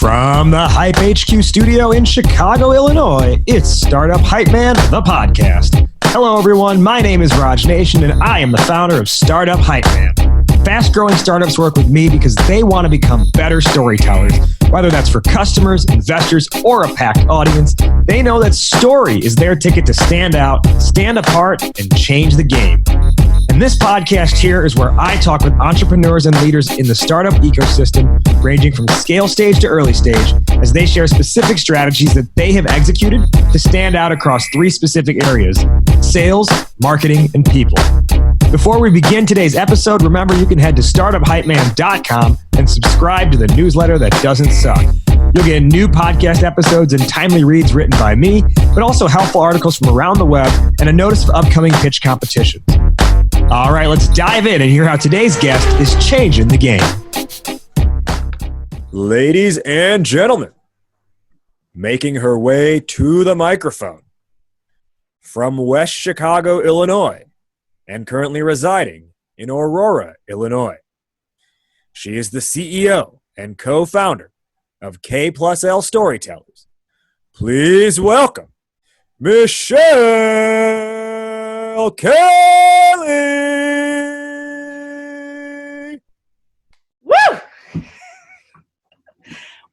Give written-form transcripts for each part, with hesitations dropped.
From the Hype HQ studio in Chicago, Illinois, it's Startup Hype Man, the podcast. Hello, everyone. My name is Raj Nation, and I am the founder of Startup Hype Man. Fast-growing startups work with me because they want to become better storytellers. Whether that's for customers, investors, or a packed audience, they know that story is their ticket to stand out, stand apart, and change the game. And this podcast here is where I talk with entrepreneurs and leaders in the startup ecosystem, ranging from scale stage to early stage, as they share specific strategies that they have executed to stand out across three specific areas: sales, marketing, and people. Before we begin today's episode, remember you can head to startuphypeman.com and subscribe to the newsletter that doesn't suck. You'll get new podcast episodes and timely reads written by me, but also helpful articles from around the web and a notice of upcoming pitch competitions. All right, let's dive in and hear how today's guest is changing the game. Ladies and gentlemen, making her way to the microphone from West Chicago, Illinois, and currently residing in Aurora, Illinois. She is the CEO and co-founder of K+L Storytellers. Please welcome Michele Kelly. Woo!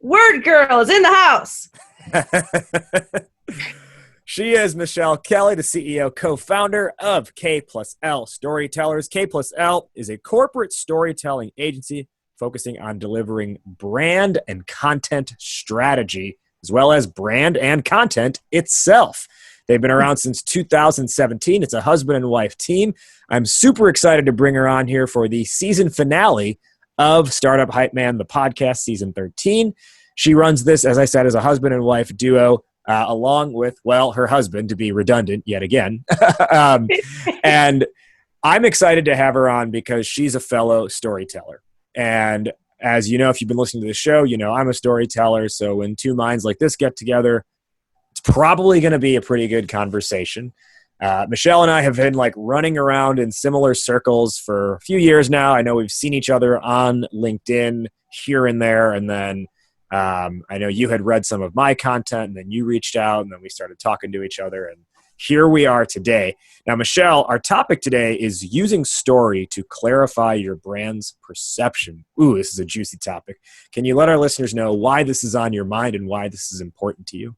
Word girl is in the house. She is Michele Kelly, the CEO, co-founder of K+L Storytellers. K+L is a corporate storytelling agency focusing on delivering brand and content strategy, as well as brand and content itself. They've been around since 2017. It's a husband and wife team. I'm super excited to bring her on here for the season finale of Startup Hype Man, the podcast, season 13. She runs this, as I said, as a husband and wife duo, along with, well, her husband, to be redundant yet again. And I'm excited to have her on because she's a fellow storyteller. And as you know, if you've been listening to the show, you know I'm a storyteller. So when two minds like this get together, it's probably going to be a pretty good conversation. Michele and I have been running around in similar circles for a few years now. I know we've seen each other on LinkedIn here and there. And then I know you had read some of my content, and then you reached out, and then we started talking to each other, and here we are today. Now, Michele, our topic today is using story to clarify your brand's perception. Ooh, this is a juicy topic. Can you let our listeners know why this is on your mind and why this is important to you?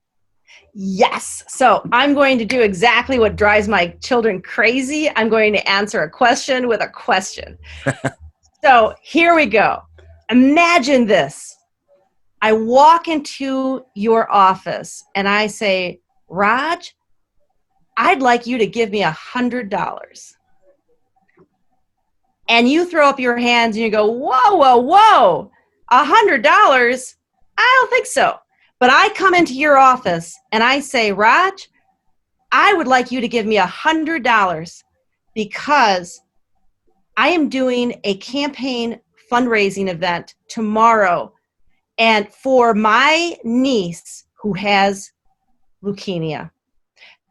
Yes. So I'm going to do exactly what drives my children crazy. I'm going to answer a question with a question. So here we go. Imagine this. I walk into your office and I say, Raj, I'd like you to give me $100. And you throw up your hands and you go, whoa, whoa, whoa, $100? I don't think so. But I come into your office and I say, Raj, I would like you to give me $100 because I am doing a campaign fundraising event tomorrow. And for my niece who has leukemia,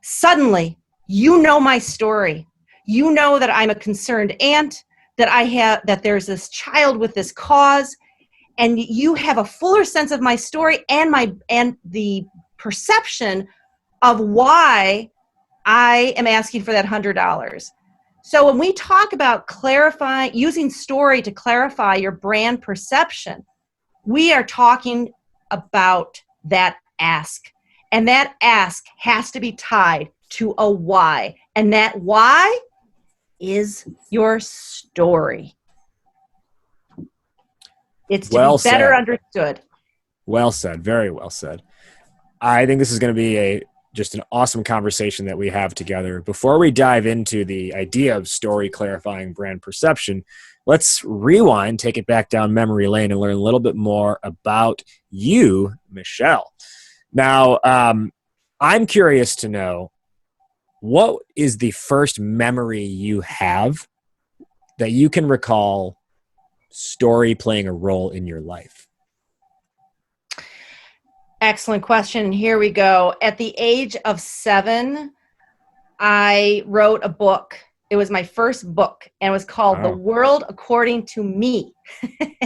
suddenly you know my story. You know that I'm a concerned aunt, that there's this child with this cause, and you have a fuller sense of my story and the perception of why I am asking for that $100. So when we talk about using story to clarify your brand perception, we are talking about that ask. And that ask has to be tied to a why. And that why is your story. It's to be better understood. Well said. Very well said. I think this is going to be just an awesome conversation that we have together. Before we dive into the idea of story clarifying brand perception, let's rewind, take it back down memory lane, and learn a little bit more about you, Michele. Now, I'm curious to know, what is the first memory you have that you can recall story playing a role in your life? Excellent question. Here we go. At the age of 7, I wrote a book It was my first book, and it was called The World According to Me. And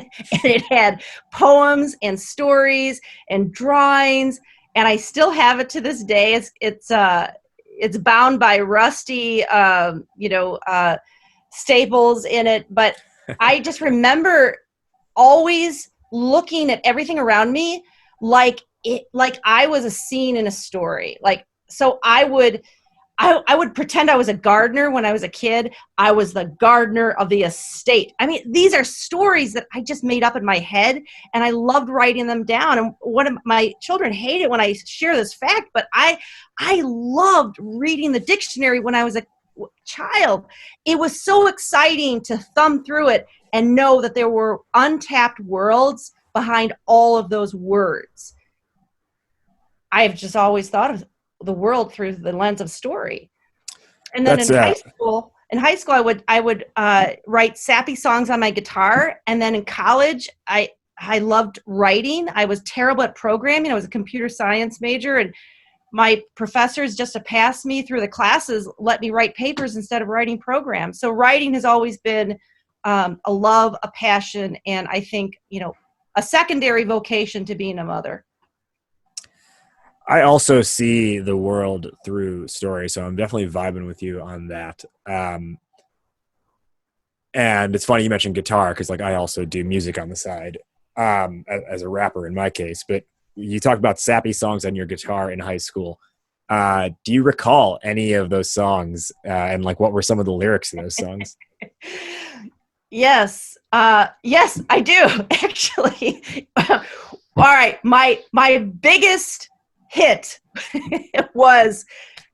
it had poems and stories and drawings, and I still have it to this day. It's bound by rusty, staples in it, but I just remember always looking at everything around me like I was a scene in a story. So I would pretend I was a gardener when I was a kid. I was the gardener of the estate. I mean, these are stories that I just made up in my head, and I loved writing them down. And one of my children hate it when I share this fact, but I loved reading the dictionary when I was a child. It was so exciting to thumb through it and know that there were untapped worlds behind all of those words. I've just always thought of the world through the lens of story. And then in high school, I would write sappy songs on my guitar. And then in college, I loved writing. I was terrible at programming. I was a computer science major, and my professors, just to pass me through the classes, let me write papers instead of writing programs. So writing has always been a love, a passion, and I think, a secondary vocation to being a mother. I also see the world through story, so I'm definitely vibing with you on that. And it's funny you mentioned guitar, because I also do music on the side as a rapper in my case. But you talked about sappy songs on your guitar in high school. Do you recall any of those songs, and what were some of the lyrics of those songs? Yes, I do actually. All right, my biggest hit was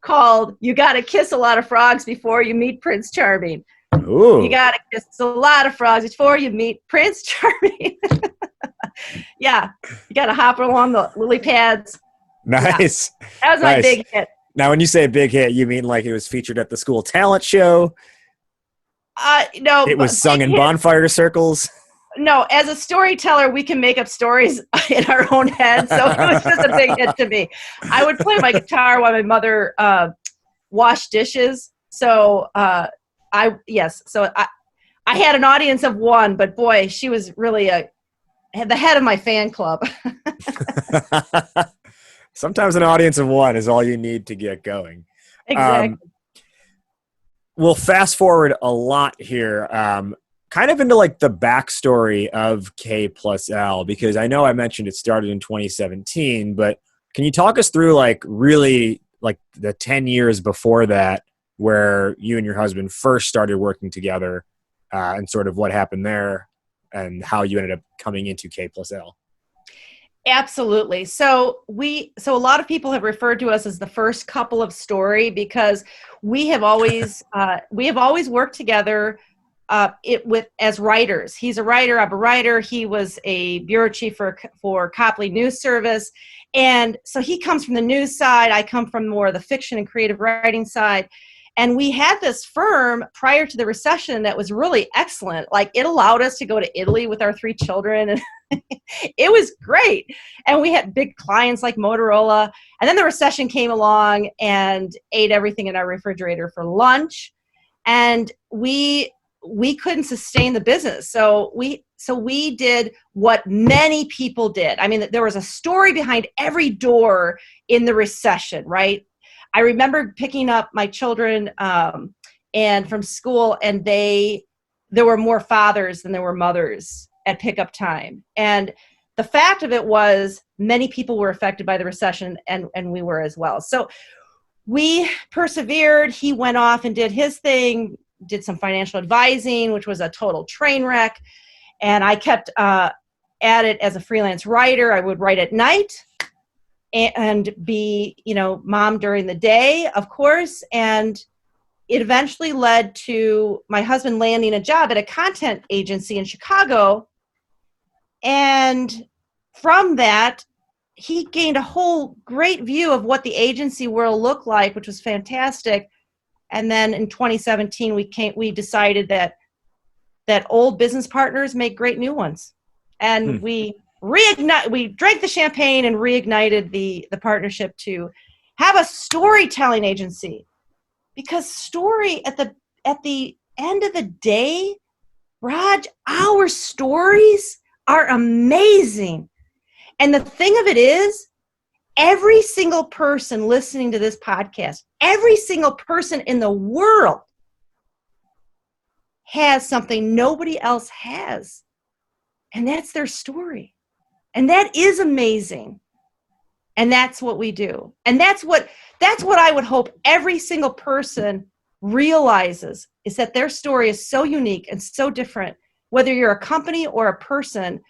called "You Gotta Kiss a Lot of Frogs Before You Meet Prince Charming." Ooh. You gotta kiss a lot of frogs before you meet Prince Charming. Yeah, you gotta hop along the lily pads. Nice. Yeah. That was my big hit. Now, when you say big hit, you mean it was featured at the school talent show? No. It was sung in bonfire circles? No, as a storyteller, we can make up stories in our own head, so it was just a big hit to me. I would play my guitar while my mother washed dishes. So I had an audience of one, but boy, she was really the head of my fan club. Sometimes an audience of one is all you need to get going. Exactly. We'll fast forward a lot here. Kind of into the backstory of K+L, because I know I mentioned it started in 2017, but can you talk us through really the 10 years before that, where you and your husband first started working together, and sort of what happened there and how you ended up coming into K+L? Absolutely. So a lot of people have referred to us as the first couple of story, because we have always worked together as writers. He's a writer, I'm a writer. He was a bureau chief for K+L News Service. And so he comes from the news side. I come from more the fiction and creative writing side. And we had this firm prior to the recession that was really excellent. It allowed us to go to Italy with our 3 children. And it was great. And we had big clients like Motorola. And then the recession came along and ate everything in our refrigerator for lunch. And we couldn't sustain the business. So we did what many people did. I mean, there was a story behind every door in the recession, right? I remember picking up my children and from school, and there were more fathers than there were mothers at pickup time. And the fact of it was many people were affected by the recession, and we were as well. So we persevered. He went off and did his thing, did some financial advising, which was a total train wreck. And I kept at it as a freelance writer. I would write at night and be, mom during the day, of course. And it eventually led to my husband landing a job at a content agency in Chicago. And from that, he gained a whole great view of what the agency world looked like, which was fantastic. And then in 2017, we decided that old business partners make great new ones. And we drank the champagne and reignited the partnership to have a storytelling agency, because story at at the end of the day, Raj, our stories are amazing. And the thing of it is, every single person listening to this podcast, every single person in the world has something nobody else has. And that's their story. And that is amazing. And that's what we do. And that's what I would hope every single person realizes, is that their story is so unique and so different. Whether you're a company or a person,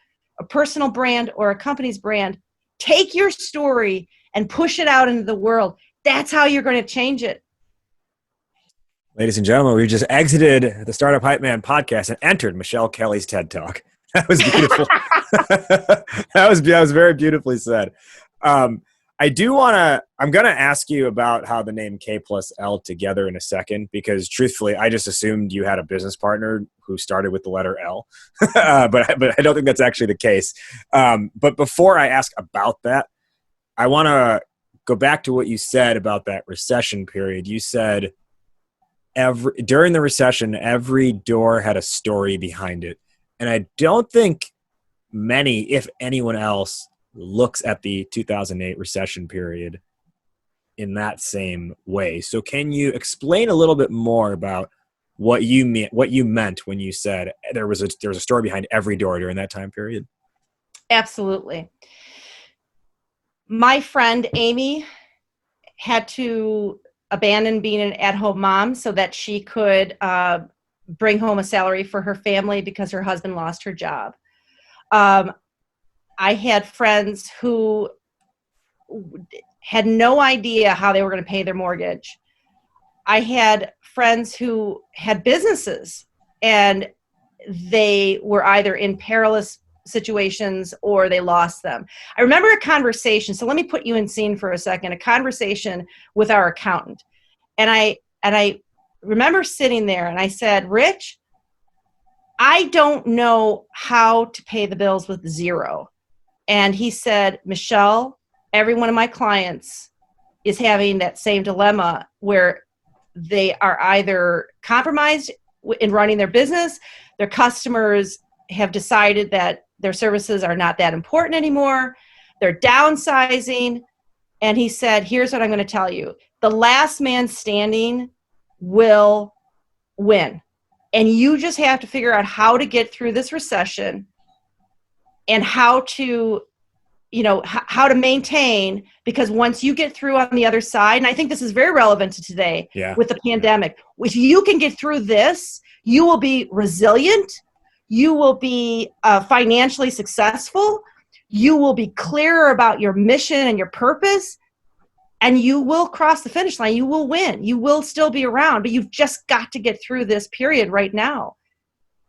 a personal brand or a company's brand, take your story and push it out into the world. That's how you're going to change it. Ladies and gentlemen, we just exited the Startup Hype Man podcast and entered Michele Kelly's TED Talk. That was beautiful. that was very beautifully said. I'm going to ask you about how the name K+L together in a second, because truthfully, I just assumed you had a business partner who started with the letter L, but I don't think that's actually the case. But before I ask about that, I want to go back to what you said about that recession period. You said during the recession, every door had a story behind it. And I don't think many, if anyone else, looks at the 2008 recession period in that same way. So can you explain a little bit more about what you meant when you said there was a story behind every door during that time period? Absolutely. My friend Amy had to abandon being an at-home mom so that she could bring home a salary for her family because her husband lost her job. I had friends who had no idea how they were going to pay their mortgage. I had friends who had businesses and they were either in perilous situations or they lost them. I remember a conversation. So let me put you in scene for a second, a conversation with our accountant. And I remember sitting there and I said, Rich, I don't know how to pay the bills with zero. And he said, Michele, every one of my clients is having that same dilemma where they are either compromised in running their business, their customers have decided that their services are not that important anymore, they're downsizing. And he said, here's what I'm going to tell you. The last man standing will win. And you just have to figure out how to get through this recession and how to maintain, because once you get through on the other side, and I think this is very relevant to today with the pandemic, if you can get through this, you will be resilient, you will be financially successful, you will be clearer about your mission and your purpose, and you will cross the finish line, you will win, you will still be around, but you've just got to get through this period right now.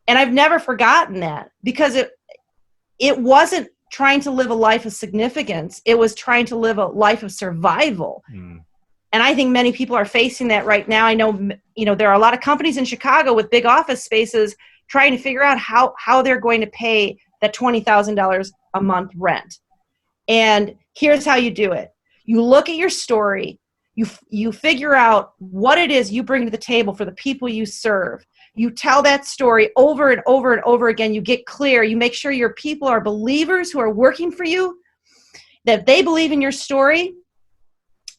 And I've never forgotten that, because it wasn't trying to live a life of significance. It was trying to live a life of survival. And I think many people are facing that right now. I know, there are a lot of companies in Chicago with big office spaces trying to figure out how they're going to pay that $20,000 a month rent. And here's how you do it. You look at your story, you figure out what it is you bring to the table for the people you serve. You tell that story over and over and over again. You get clear. You make sure your people are believers who are working for you, that they believe in your story.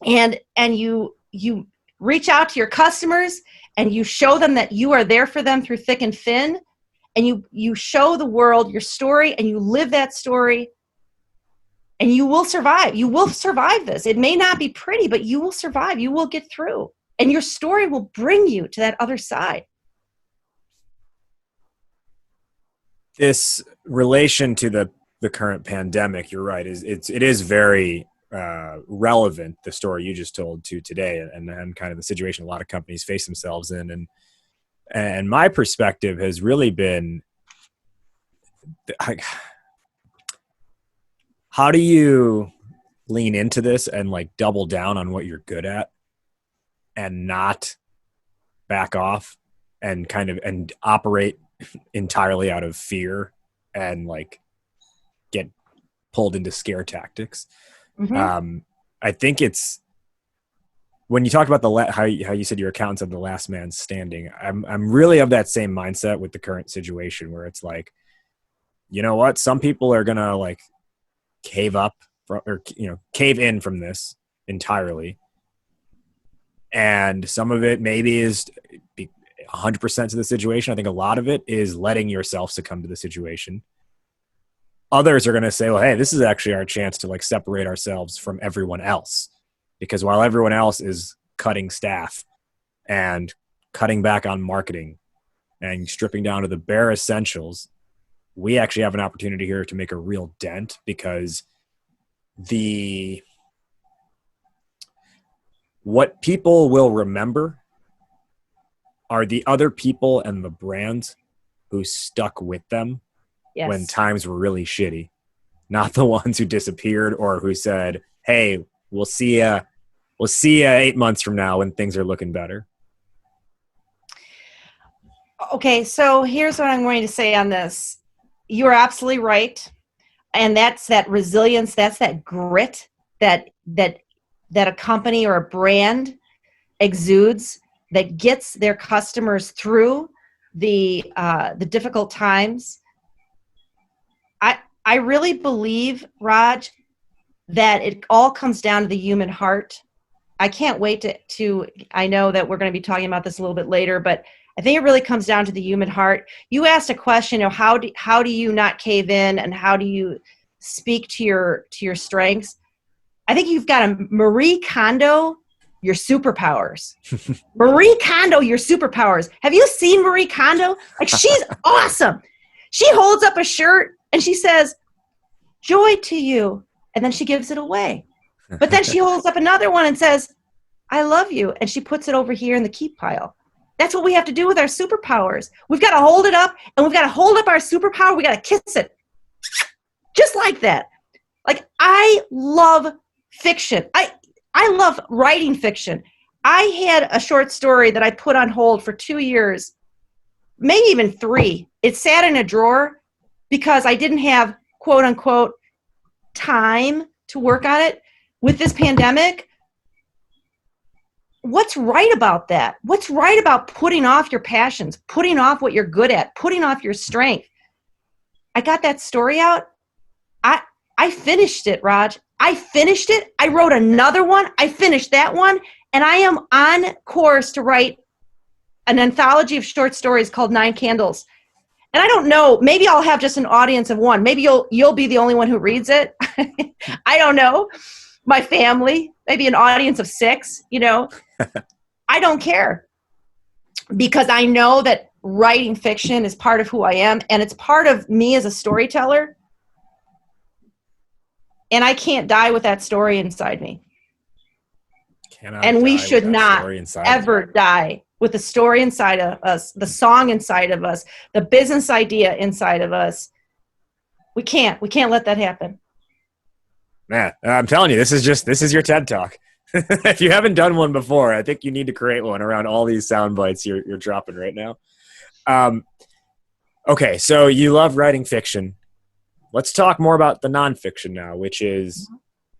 And you reach out to your customers and you show them that you are there for them through thick and thin. And you show the world your story and you live that story. And you will survive. You will survive this. It may not be pretty, but you will survive. You will get through. And your story will bring you to that other side. This relation to the current pandemic, you're right, it is very relevant, the story you just told to today and kind of the situation a lot of companies face themselves in. And my perspective has really been, how do you lean into this and like double down on what you're good at and not back off and and operate entirely out of fear and like get pulled into scare tactics? I think it's when you talked about how you said your accountant's of the last man standing, I'm really of that same mindset with the current situation where it's like, you know what, some people are gonna like cave in from this entirely, and some of it maybe is 100% to the situation. I think a lot of it is letting yourself succumb to the situation. Others are going to say, well, hey, this is actually our chance to like separate ourselves from everyone else, because while everyone else is cutting staff and cutting back on marketing and stripping down to the bare essentials, we actually have an opportunity here to make a real dent, because what people will remember are the other people and the brands who stuck with them when times were really shitty, not the ones who disappeared or who said, hey, we'll see ya 8 months from now when things are looking better. Okay, so here's what I'm going to say on this. You're absolutely right. And that's that resilience, that's that grit that a company or a brand exudes, that gets their customers through the difficult times. I really believe, Raj, that it all comes down to the human heart. I can't wait to I know that we're going to be talking about this a little bit later, but I think it really comes down to the human heart. You asked a question, how do you not cave in, and how do you speak to your strengths? I think you've got to Marie Kondo your superpowers. Marie Kondo your superpowers. Have you seen Marie Kondo? Like, she's awesome. She holds up a shirt and she says, joy to you. And then she gives it away. But then she holds up another one and says, I love you. And she puts it over here in the keep pile. That's what we have to do with our superpowers. We've got to hold it up, and we've got to hold up our superpower. We got to kiss it. Just like that. Like, I love fiction. I love writing fiction. I had a short story that I put on hold for 2 years, maybe even 3. It sat in a drawer because I didn't have, quote unquote, time to work on it. With this pandemic, what's right about that? What's right about putting off your passions, putting off what you're good at, putting off your strength? I got that story out. I finished it, Raj. I finished it. I wrote another one. I finished that one. And I am on course to write an anthology of short stories called 9 Candles. And I don't know, maybe I'll have just an audience of 1. Maybe you'll be the only one who reads it. I don't know. My family, maybe an audience of 6, I don't care, because I know that writing fiction is part of who I am, and it's part of me as a storyteller. And I can't die with that story inside me. And we should not ever die with the story inside of us, the song inside of us, the business idea inside of us. We can't let that happen. Man, I'm telling you, this is your TED Talk. If you haven't done one before, I think you need to create one around all these sound bites you're dropping right now. Okay, so you love writing fiction. Let's talk more about the nonfiction now, which is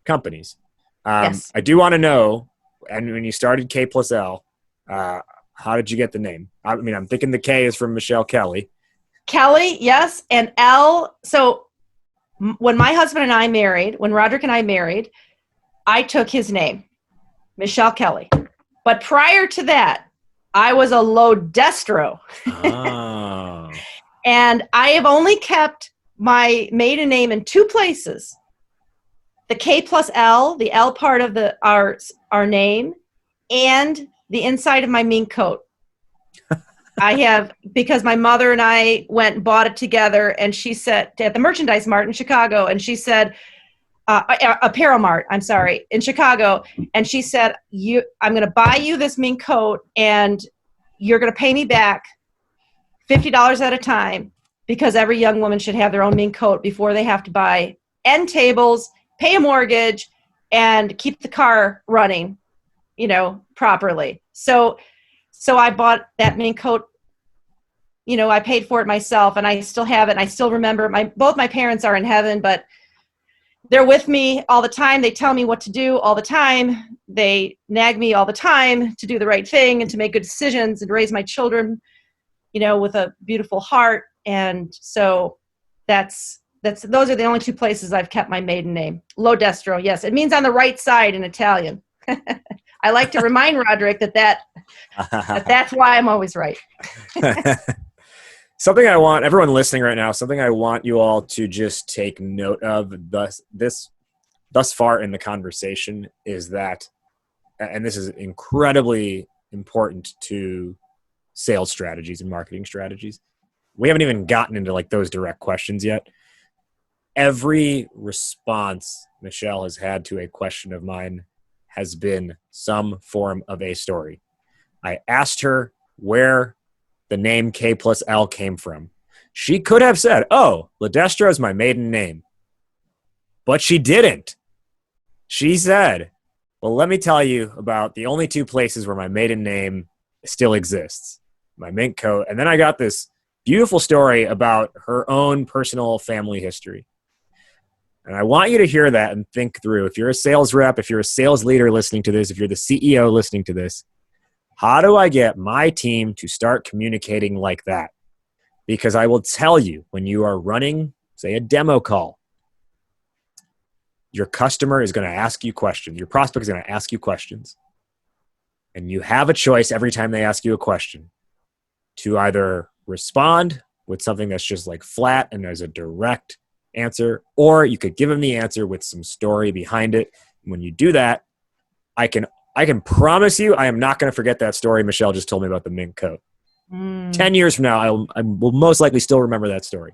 companies. Yes. I do want to know, and when you started K+L, how did you get the name? I mean, I'm thinking the K is from Michele Kelly. Kelly, yes, and L. So when my husband and I married, when Roderick and I married, I took his name, Michele Kelly. But prior to that, I was a Lodestro. Oh. And I have only kept my maiden name in 2 places. The K+L, the L part of our name, and the inside of my mink coat. I have, because my mother and I went and bought it together, and she said, at the Merchandise Mart in Chicago, and she said, Apparel Mart, I'm sorry, in Chicago, and she said, I'm going to buy you this mink coat, and you're going to pay me back $50 at a time, because every young woman should have their own mink coat before they have to buy end tables, pay a mortgage, and keep the car running, properly. So I bought that mink coat. I paid for it myself, and I still have it. And I still remember both my parents are in heaven, but they're with me all the time. They tell me what to do all the time. They nag me all the time to do the right thing and to make good decisions and raise my children, with a beautiful heart. And so those are the only two places I've kept my maiden name. Lo destro, yes. It means on the right side in Italian. I like to remind Roderick that's why I'm always right. Something I want everyone listening right now, something I want you all to just take note of thus far in the conversation is that, and this is incredibly important to sales strategies and marketing strategies. We haven't even gotten into like those direct questions yet. Every response Michele has had to a question of mine has been some form of a story. I asked her where the name K+L came from. She could have said, "Oh, Ledestro is my maiden name." But she didn't. She said, "Well, let me tell you about the only two places where my maiden name still exists. My mink coat." And then I got this beautiful story about her own personal family history. And I want you to hear that and think through. If you're a sales rep, if you're a sales leader listening to this, if you're the CEO listening to this, how do I get my team to start communicating like that? Because I will tell you, when you are running, say, a demo call, your customer is going to ask you questions. Your prospect is going to ask you questions. And you have a choice every time they ask you a question to either respond with something that's just like flat and there's a direct answer, or you could give them the answer with some story behind it. When you do that, I can promise you I am not going to forget that story Michele just told me about the mink coat. 10 years from now, I will most likely still remember that story.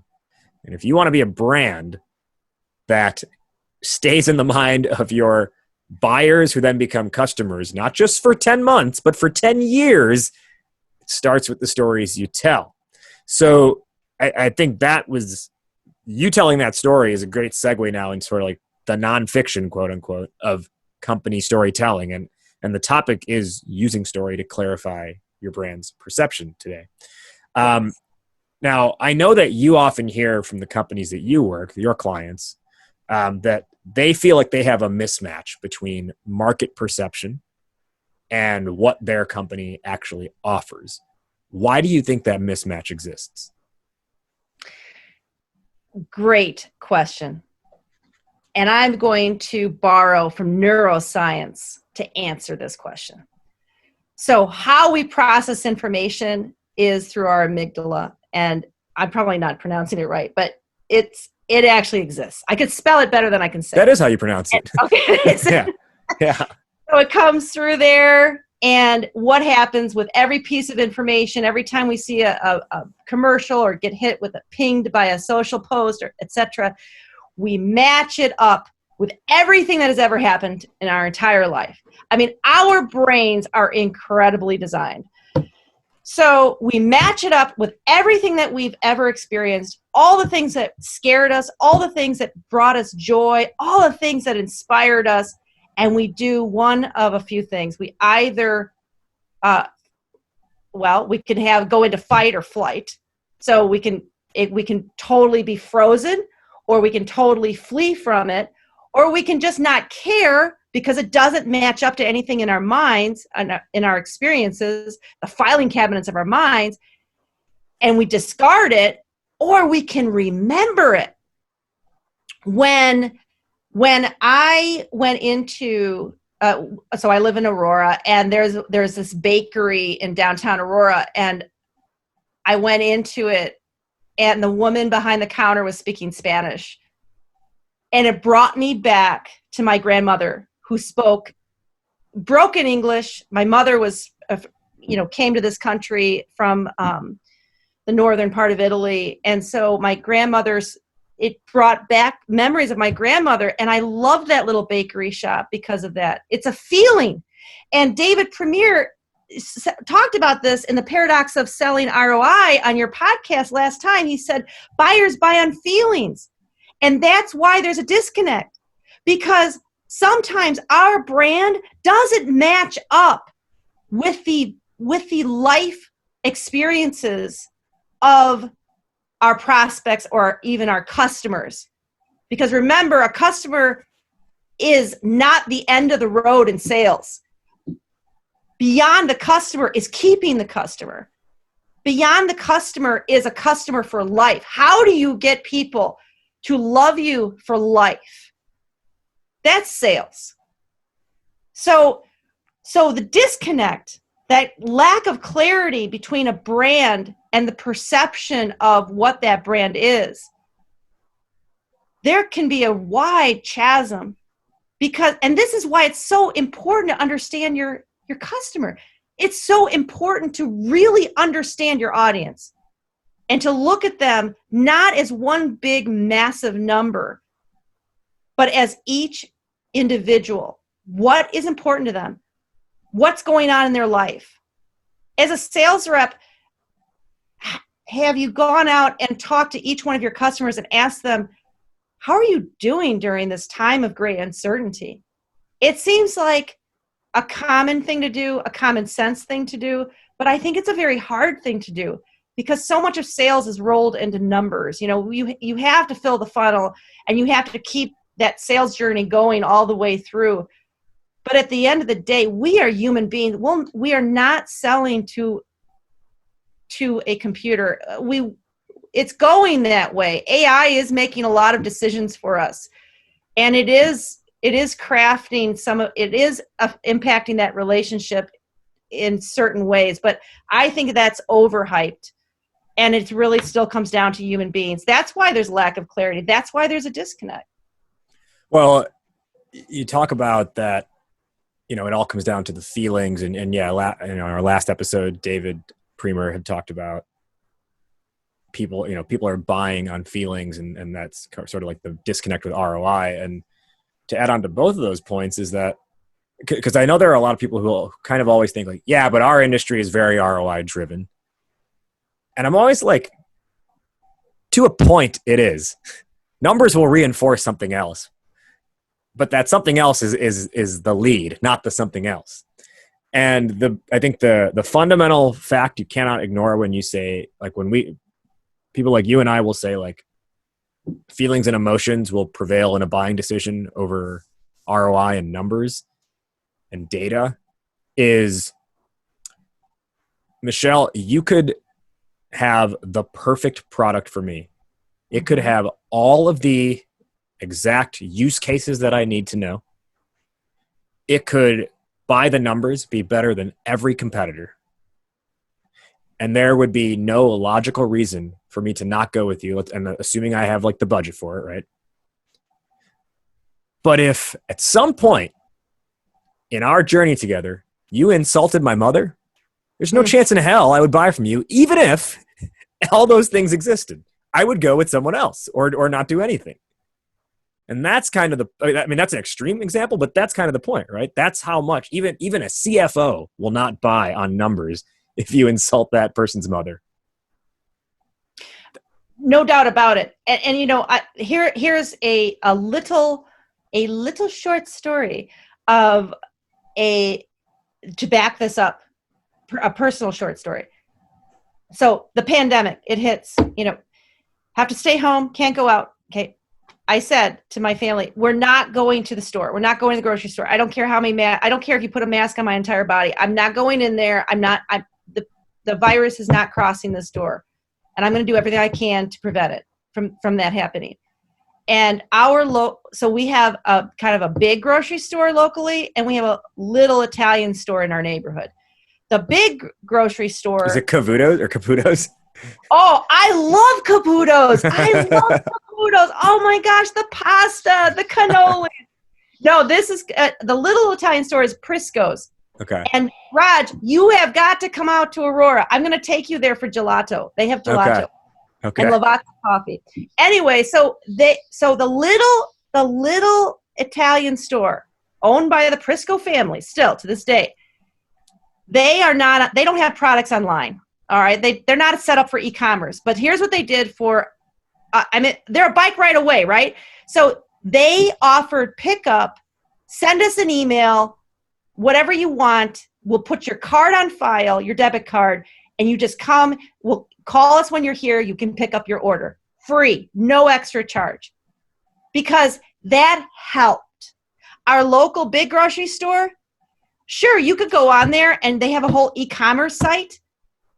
And if you want to be a brand that stays in the mind of your buyers who then become customers, not just for 10 months, but for 10 years, it starts with the stories you tell. So I think that was, you telling that story is a great segue now into sort of like the nonfiction, quote unquote, of company storytelling. And the topic is using story to clarify your brand's perception today. Now, I know that you often hear from the companies that you work, your clients, that they feel like they have a mismatch between market perception and what their company actually offers. Why do you think that mismatch exists? Great question. And I'm going to borrow from neuroscience to answer this question. So how we process information is through our amygdala. And I'm probably not pronouncing it right, but it actually exists. I could spell it better than I can say. That is how you pronounce it. Okay. Yeah. So it comes through there. And what happens with every piece of information, every time we see a commercial or get hit with pinged by a social post or etc., we match it up with everything that has ever happened in our entire life. I mean, our brains are incredibly designed. So we match it up with everything that we've ever experienced, all the things that scared us, all the things that brought us joy, all the things that inspired us. And we do one of a few things. We either, we can go into fight or flight. So we can totally be frozen, or we can totally flee from it, or we can just not care because it doesn't match up to anything in our minds, in our experiences, the filing cabinets of our minds, and we discard it, or we can remember it. When I went into, so I live in Aurora, and there's this bakery in downtown Aurora, and I went into it, and the woman behind the counter was speaking Spanish. And it brought me back to my grandmother, who spoke broken English. My mother was, came to this country from the northern part of Italy. And so it brought back memories of my grandmother. And I loved that little bakery shop because of that. It's a feeling. And David Premier talked about this in the paradox of selling ROI on your podcast last time. He said, buyers buy on feelings. And that's why there's a disconnect, because sometimes our brand doesn't match up with the life experiences of our prospects or even our customers. Because remember, a customer is not the end of the road in sales. Beyond the customer is keeping the customer. Beyond the customer is a customer for life. How do you get people to love you for life? That's sales. So the disconnect, that lack of clarity between a brand and the perception of what that brand is, there can be a wide chasm and this is why it's so important to understand your customer. It's so important to really understand your audience and to look at them not as one big massive number, but as each individual. What is important to them? What's going on in their life? As a sales rep, have you gone out and talked to each one of your customers and asked them, how are you doing during this time of great uncertainty? It seems like a common thing to do, a common sense thing to do, but I think it's a very hard thing to do because so much of sales is rolled into numbers. You know, you have to fill the funnel and you have to keep that sales journey going all the way through. But at the end of the day, we are human beings. We are not selling to a computer. It's going that way. AI is making a lot of decisions for us, and it is crafting it is impacting that relationship in certain ways. But I think that's overhyped, and it really still comes down to human beings. That's why there's lack of clarity. That's why there's a disconnect. Well, you talk about that, you know, it all comes down to the feelings. And yeah, in our last episode, David Priemer had talked about people are buying on feelings, and that's sort of like the disconnect with ROI. And to add on to both of those points is that, because I know there are a lot of people who kind of always think like, yeah, but our industry is very ROI driven. And I'm always like, to a point it is. Numbers will reinforce something else. But that something else is the lead, not the something else. And I think the fundamental fact you cannot ignore when you say, like, people like you and I will say, like, feelings and emotions will prevail in a buying decision over ROI and numbers and data, is, Michele, you could have the perfect product for me. It could have all of the exact use cases that I need to know. It could, by the numbers, be better than every competitor. And there would be no logical reason for me to not go with you, and assuming I have like the budget for it, right? But if at some point in our journey together, you insulted my mother, there's no chance in hell I would buy from you, even if all those things existed. I would go with someone else or not do anything. And that's kind of that's an extreme example, but that's kind of the point, right? That's how much even a CFO will not buy on numbers if you insult that person's mother. No doubt about it. And you know, here's a little short story to back this up, a personal short story. So the pandemic, it hits, you know, have to stay home, can't go out. Okay. I said to my family, we're not going to the store. We're not going to the grocery store. I don't care how many I don't care if you put a mask on my entire body. I'm not going in there. The virus is not crossing this door. And I'm going to do everything I can to prevent it from that happening. And so we have a kind of a big grocery store locally, and we have a little Italian store in our neighborhood. The big grocery store. Is it Cavuto's or Caputo's? Oh, I love Caputo's. I love Caputo's. Oh my gosh, the pasta, the cannoli. No, this is the little Italian store is Prisco's. Okay. And Raj, you have got to come out to Aurora. I'm going to take you there for gelato. They have gelato. Okay. And Lavazza coffee. Anyway, so the little Italian store owned by the Prisco family, still to this day, they don't have products online. All right. They're not set up for e-commerce, but here's what they did for, they're a bike right away, right? So they offered pickup, send us an email, whatever you want. We'll put your card on file, your debit card, and you just come. We'll call us when you're here. You can pick up your order. Free, no extra charge. because that helped. Our local big grocery store, sure, you could go on there and they have a whole e-commerce site,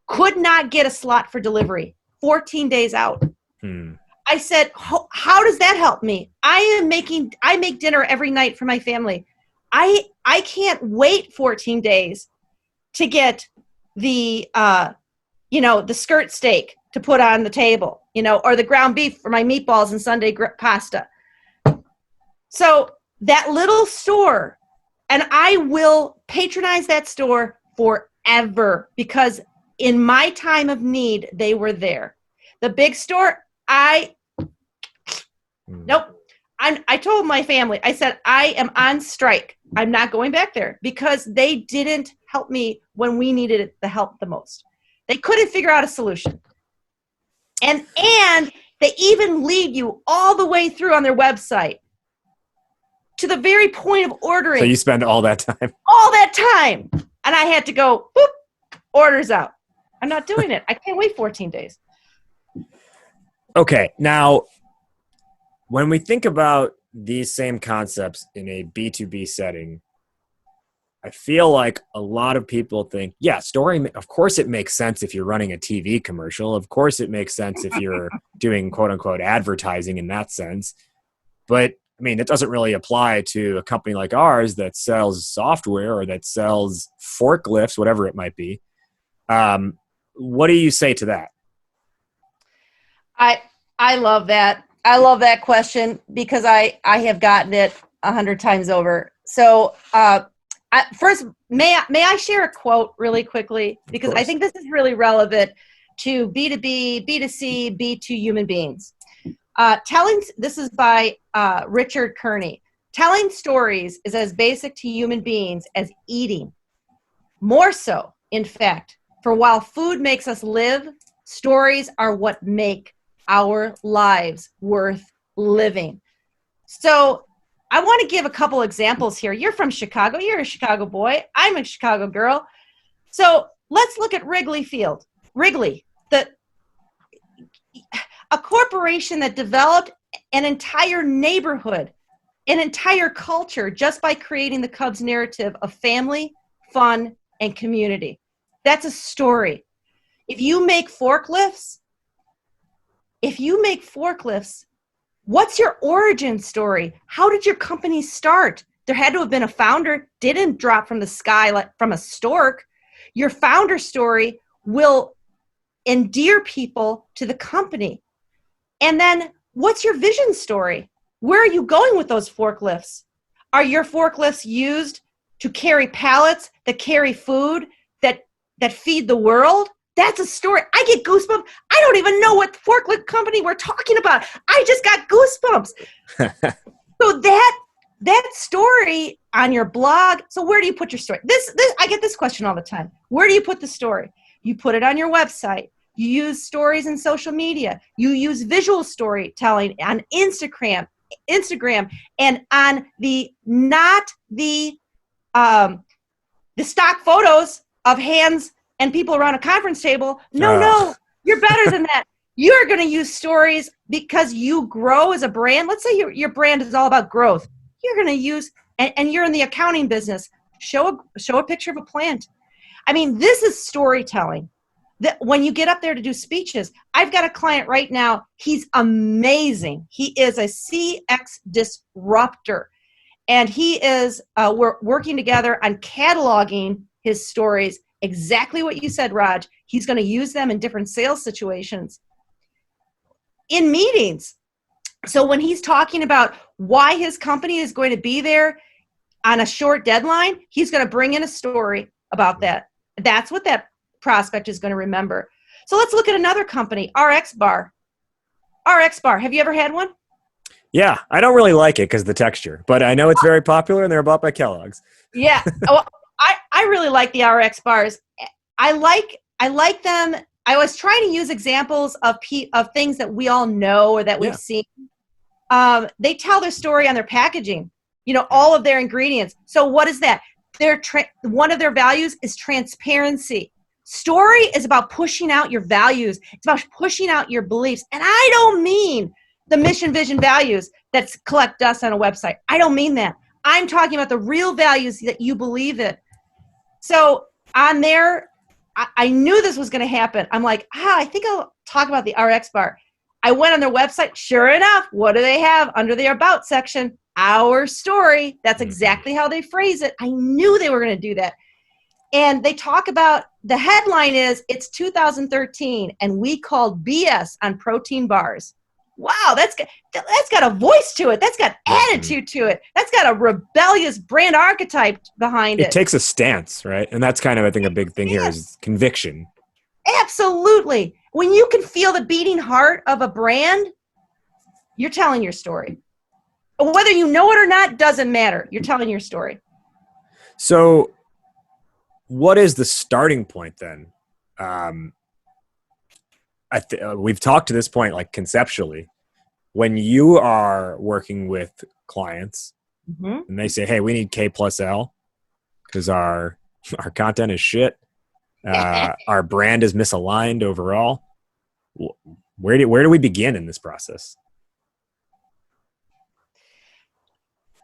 could not get a slot for delivery 14 days out. I said, how does that help me? I make dinner every night for my family. I can't wait 14 days to get the the skirt steak to put on the table, or the ground beef for my meatballs and Sunday pasta. So that little store, and I will patronize that store forever, because in my time of need, they were there. The big store, nope. I told my family, I said, I am on strike. I'm not going back there, because they didn't help me when we needed the help the most. They couldn't figure out a solution. And they even lead you all the way through on their website to the very point of ordering. So you spend all that time. All that time. And I had to go, boop, orders out. I'm not doing it. I can't wait 14 days. Okay. Now, when we think about these same concepts in a B2B setting, I feel like a lot of people think, yeah, story, of course it makes sense if you're running a TV commercial. Of course it makes sense if you're doing quote unquote advertising in that sense. But I mean, it doesn't really apply to a company like ours that sells software or that sells forklifts, whatever it might be. What do you say to that? I love that. I love that question, because I have gotten it 100 times over. So first, may I share a quote really quickly? Because I think this is really relevant to B2B, B2C, B2 human beings. This is by Richard Kearney. Telling stories is as basic to human beings as eating. More so, in fact, for while food makes us live, stories are what make our lives worth living. So I want to give a couple examples here. You're from Chicago. You're a Chicago boy. I'm a Chicago girl. So let's look at Wrigley Field. Wrigley, a corporation that developed an entire neighborhood, an entire culture, just by creating the Cubs narrative of family, fun, and community. That's a story. If you make forklifts, what's your origin story? How did your company start? There had to have been a founder, didn't drop from the sky like from a stork. Your founder story will endear people to the company. And then what's your vision story? Where are you going with those forklifts? Are your forklifts used to carry pallets that carry food that feed the world? That's a story. I get goosebumps. I don't even know what forklift company we're talking about. I just got goosebumps. So that story on your blog. So where do you put your story? This I get this question all the time. Where do you put the story? You put it on your website. You use stories in social media. You use visual storytelling on Instagram, and on not the stock photos of hands and people around a conference table. No, you're better than that. You're going to use stories because you grow as a brand. Let's say your brand is all about growth. You're going to use, and you're in the accounting business, show a picture of a plant. I mean, this is storytelling. That when you get up there to do speeches, I've got a client right now. He's amazing. He is a CX disruptor. And he is, we're working together on cataloging his stories. Exactly what you said, Raj. He's going to use them in different sales situations, in meetings. So when he's talking about why his company is going to be there on a short deadline, he's going to bring in a story about that. That's what that prospect is going to remember. So let's look at another company, RX Bar. RX Bar. Have you ever had one? Yeah, I don't really like it because of the texture, but I know it's very popular and they're bought by Kellogg's. Yeah. Well, I really like the RX bars. I like them. I was trying to use examples of things that we all know or that we've seen. They tell their story on their packaging, all of their ingredients. So what is that? One of their values is transparency. Story is about pushing out your values. It's about pushing out your beliefs. And I don't mean the mission, vision, values that collect dust on a website. I don't mean that. I'm talking about the real values that you believe in. So on there, I knew this was going to happen. I'm like, I think I'll talk about the RX bar. I went on their website. Sure enough, what do they have under the About section? Our story. That's exactly how they phrase it. I knew they were going to do that. And they talk about, the headline is, it's 2013 and we called BS on protein bars. Wow, that's got a voice to it. That's got attitude to it. That's got a rebellious brand archetype behind it. It takes a stance, right? And that's kind of, I think, a big thing here is conviction. Absolutely. When you can feel the beating heart of a brand, you're telling your story. Whether you know it or not doesn't matter. You're telling your story. So what is the starting point then? We've talked to this point, like conceptually, when you are working with clients and they say, hey, we need K+L because our content is shit. Our brand is misaligned overall. Where do we begin in this process?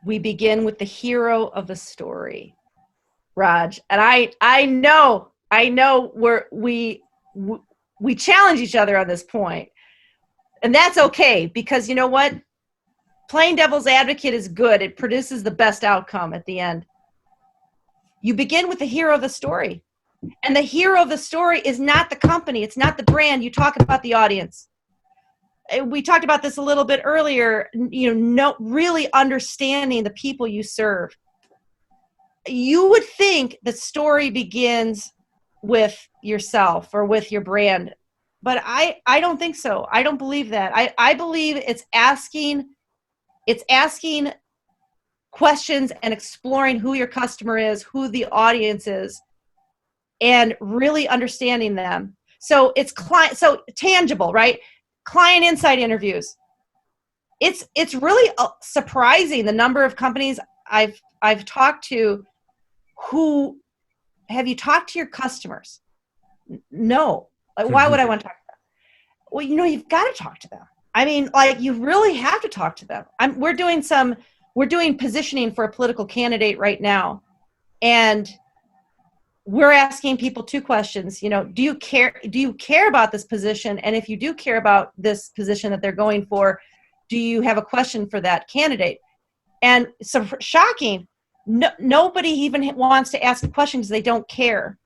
We begin with the hero of the story, Raj. And I know we challenge each other on this point. And that's okay, because you know what? Playing devil's advocate is good. It produces the best outcome at the end. You begin with the hero of the story. And the hero of the story is not the company. It's not the brand. You talk about the audience. We talked about this a little bit earlier, really understanding the people you serve. You would think the story begins with yourself or with your brand, but I don't think so. I don't believe that. I believe it's asking questions and exploring who your customer is, who the audience is, and really understanding them. So it's so tangible, right? Client insight interviews. It's really surprising the number of companies I've talked to. Who have you talked to your customers? No. Like, why would I want to talk to them? Well, you've got to talk to them. I mean, like, you really have to talk to them. We're doing positioning for a political candidate right now, and we're asking people two questions. Do you care about this position? And if you do care about this position that they're going for, do you have a question for that candidate? And so shocking, nobody even wants to ask a question because they don't care.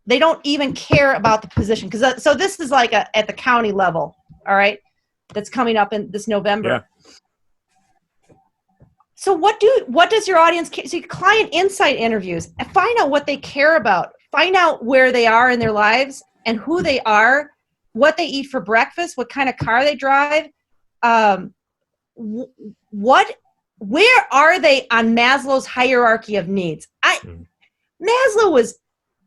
They don't even care about the position. So this is like at the county level, all right, that's coming up in this November. Yeah. So what does your audience care? So client insight interviews, and find out what they care about. Find out where they are in their lives and who they are, what they eat for breakfast, what kind of car they drive, where are they on Maslow's hierarchy of needs? Maslow was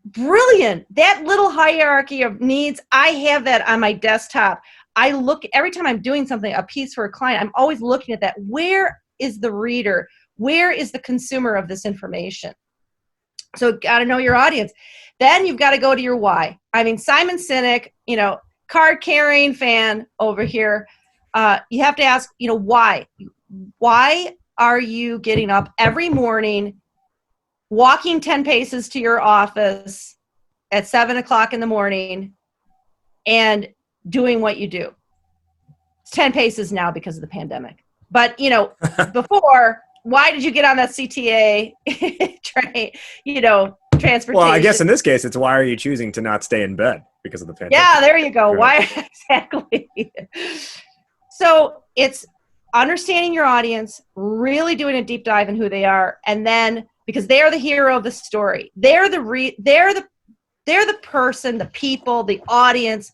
brilliant. That little hierarchy of needs, I have that on my desktop. I look every time I'm doing something, a piece for a client, I'm always looking at that. Where is the reader? Where is the consumer of this information? So got to know your audience. Then you've got to go to your why. I mean, Simon Sinek, card carrying fan over here. You have to ask, why? Why are you getting up every morning, walking 10 paces to your office at 7 o'clock in the morning and doing what you do? It's 10 paces now because of the pandemic. But, before, why did you get on that CTA train, transportation? Well, I guess in this case, it's why are you choosing to not stay in bed because of the pandemic? Yeah, there you go. Why exactly? So it's understanding your audience, really doing a deep dive in who they are, and then because they are the hero of the story, they're the person, the people, the audience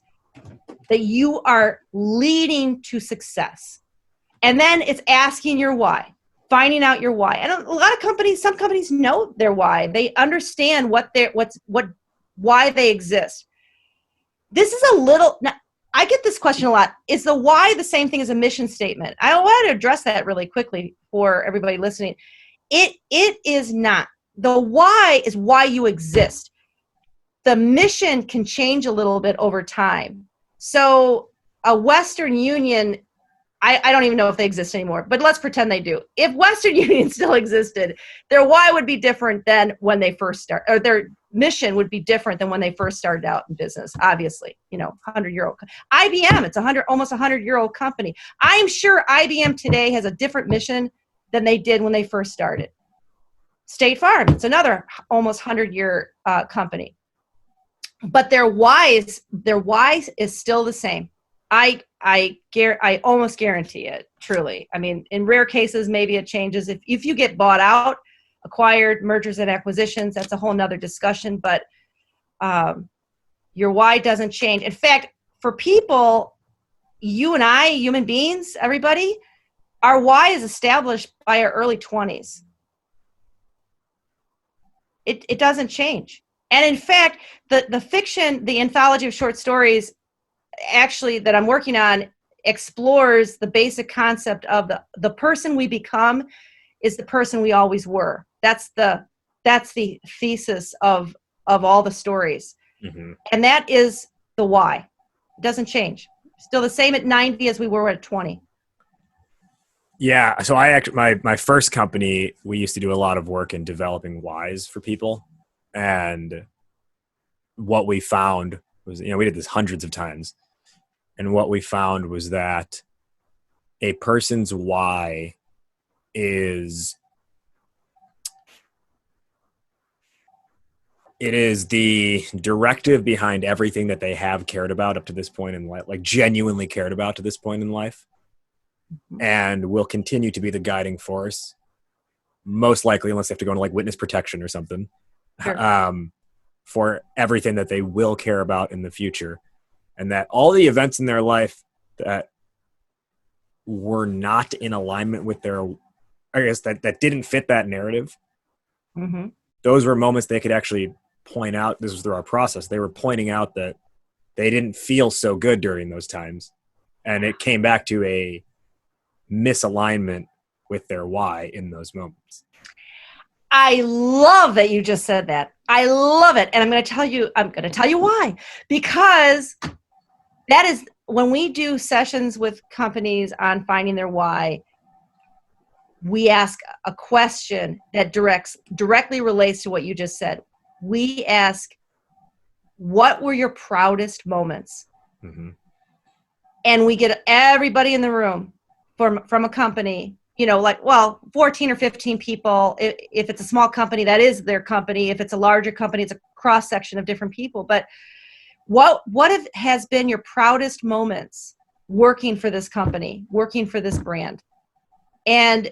that you are leading to success. And then it's asking your why, finding out your why. And a lot of companies, some companies know their why. They understand why they exist. This is now, I get this question a lot. Is the why the same thing as a mission statement? I want to address that really quickly for everybody listening. It is not. The why is why you exist. The mission can change a little bit over time. So a Western Union I don't even know if they exist anymore, but let's pretend they do. If Western Union still existed, their why would be different than when they first start, or their mission would be different than when they first started out in business. Obviously, 100-year-old IBM, it's almost 100-year-old company. I'm sure IBM today has a different mission than they did when they first started. State Farm, it's another almost 100-year company, but their why is still the same. I almost guarantee it, truly. I mean, in rare cases, maybe it changes. If you get bought out, acquired, mergers and acquisitions, that's a whole nother discussion, but your why doesn't change. In fact, for people, you and I, human beings, everybody, our why is established by our early 20s. It doesn't change. And in fact, the fiction, the anthology of short stories, actually that I'm working on, explores the basic concept of the person we become is the person we always were. That's the thesis of all the stories. Mm-hmm. And that is the why. It doesn't change. Still the same at 90 as we were at 20. Yeah. So my first company, we used to do a lot of work in developing whys for people. And what we found was, we did this hundreds of times. And what we found was that a person's why is the directive behind everything that they have cared about up to this point in life, like genuinely cared about to this point in life, and will continue to be the guiding force, most likely, unless they have to go into like witness protection or something, sure. For everything that they will care about in the future. And that all the events in their life that were not in alignment with that didn't fit that narrative, mm-hmm. Those were moments they could actually point out. This was through our process. They were pointing out that they didn't feel so good during those times. And it came back to a misalignment with their why in those moments. I love that you just said that. I love it. And I'm going to tell you why. Because that is, when we do sessions with companies on finding their why, we ask a question that directly relates to what you just said. We ask, what were your proudest moments? Mm-hmm. And we get everybody in the room from a company, 14 or 15 people. If it's a small company, that is their company. If it's a larger company, it's a cross section of different people. But what has been your proudest moments working for this company, working for this brand? And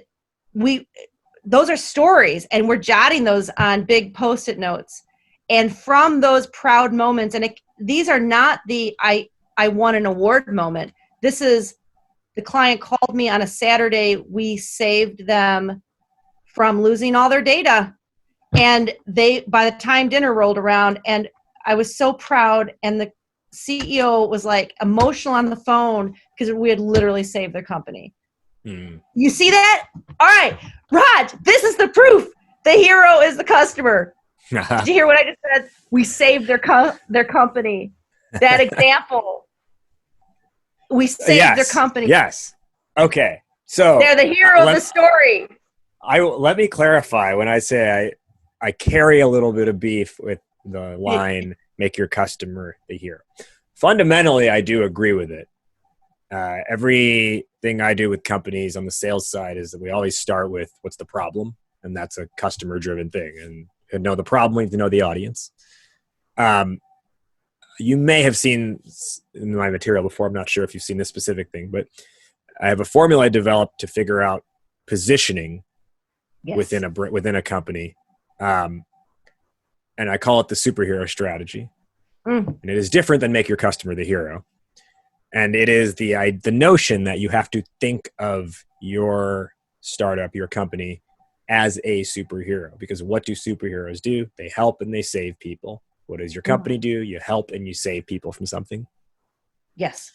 those are stories, and we're jotting those on big Post-it notes. And from those proud moments, and these are not the I won an award moment. This is, the client called me on a Saturday. We saved them from losing all their data. And by the time dinner rolled around, and I was so proud, and the CEO was like emotional on the phone because we had literally saved their company. Mm. You see that? All right, Raj, this is the proof. The hero is the customer. Did you hear what I just said? We saved their company. That example. We saved their company. Yes. Okay. So they're the hero of the story. Let me clarify. When I say I carry a little bit of beef with the line, make your customer the hero. Fundamentally, I do agree with it. Everything I do with companies on the sales side is that we always start with what's the problem, and that's a customer-driven thing. And to know the problem, we have to know the audience. You may have seen in my material before. I'm not sure if you've seen this specific thing, but I have a formula I developed to figure out positioning within a company. And I call it the superhero strategy. Mm. And it is different than make your customer the hero. And it is the notion that you have to think of your startup, your company, as a superhero. Because what do superheroes do? They help and they save people. What does your company do? You help and you save people from something. Yes.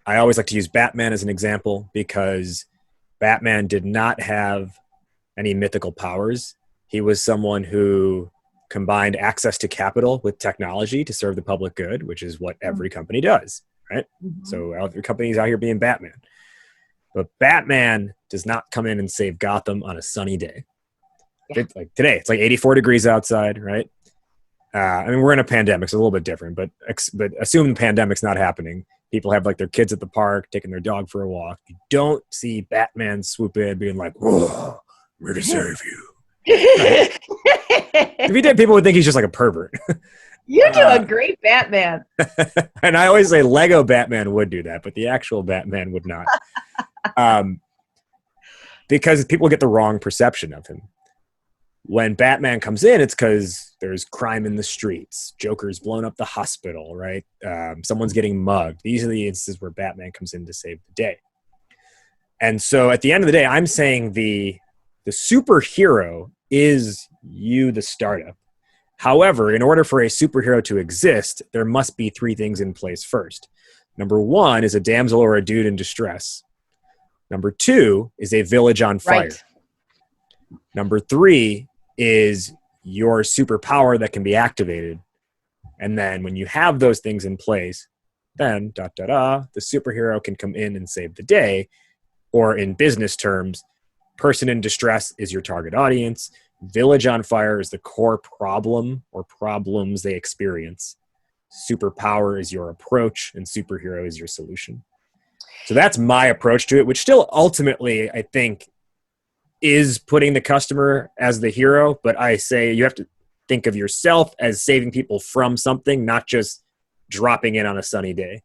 I always like to use Batman as an example because Batman did not have any mythical powers. He was someone who combined access to capital with technology to serve the public good, which is what every company does, right? Mm-hmm. So other companies out here being Batman. But Batman does not come in and save Gotham on a sunny day. Yeah. Like today, it's like 84 degrees outside, right? I mean, we're in a pandemic, so it's a little bit different, but assume the pandemic's not happening. People have like their kids at the park, taking their dog for a walk. You don't see Batman swoop in being like, "Whoa, I'm here to save you." Right? If he did, people would think he's just like a pervert. You do a great Batman. And I always say Lego Batman would do that, but the actual Batman would not. Because people get the wrong perception of him. When Batman comes in, it's because there's crime in the streets. Joker's blown up the hospital, right? Someone's getting mugged. These are the instances where Batman comes in to save the day. And so at the end of the day, I'm saying the superhero is you, the startup. However, in order for a superhero to exist, there must be three things in place first. Number one is a damsel or a dude in distress. Number two is a village on fire. Right. Number three is your superpower that can be activated. And then when you have those things in place, then the superhero can come in and save the day. Or in business terms, person in distress is your target audience. Village on fire is the core problem or problems they experience. Superpower is your approach, and superhero is your solution. So that's my approach to it, which still ultimately, I think, is putting the customer as the hero. But I say you have to think of yourself as saving people from something, not just dropping in on a sunny day.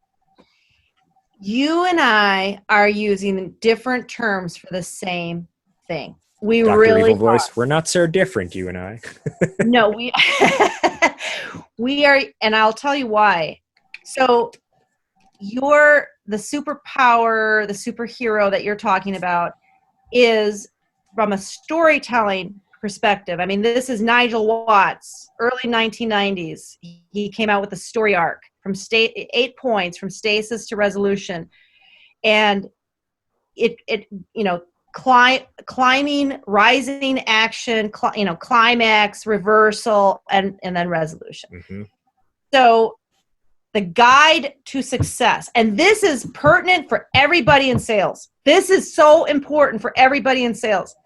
You and I are using different terms for the same thing. We Dr. really Evil Voice, we're not so different, you and I. No, we we are, and I'll tell you why. So the superpower, the superhero that you're talking about is from a storytelling perspective. I mean, this is Nigel Watts, early 1990s. He came out with a story arc from 8 points from stasis to resolution. And it climbing, rising, action, climax, reversal, and then resolution. Mm-hmm. So the guide to success, and this is pertinent for everybody in sales. This is so important for everybody in sales,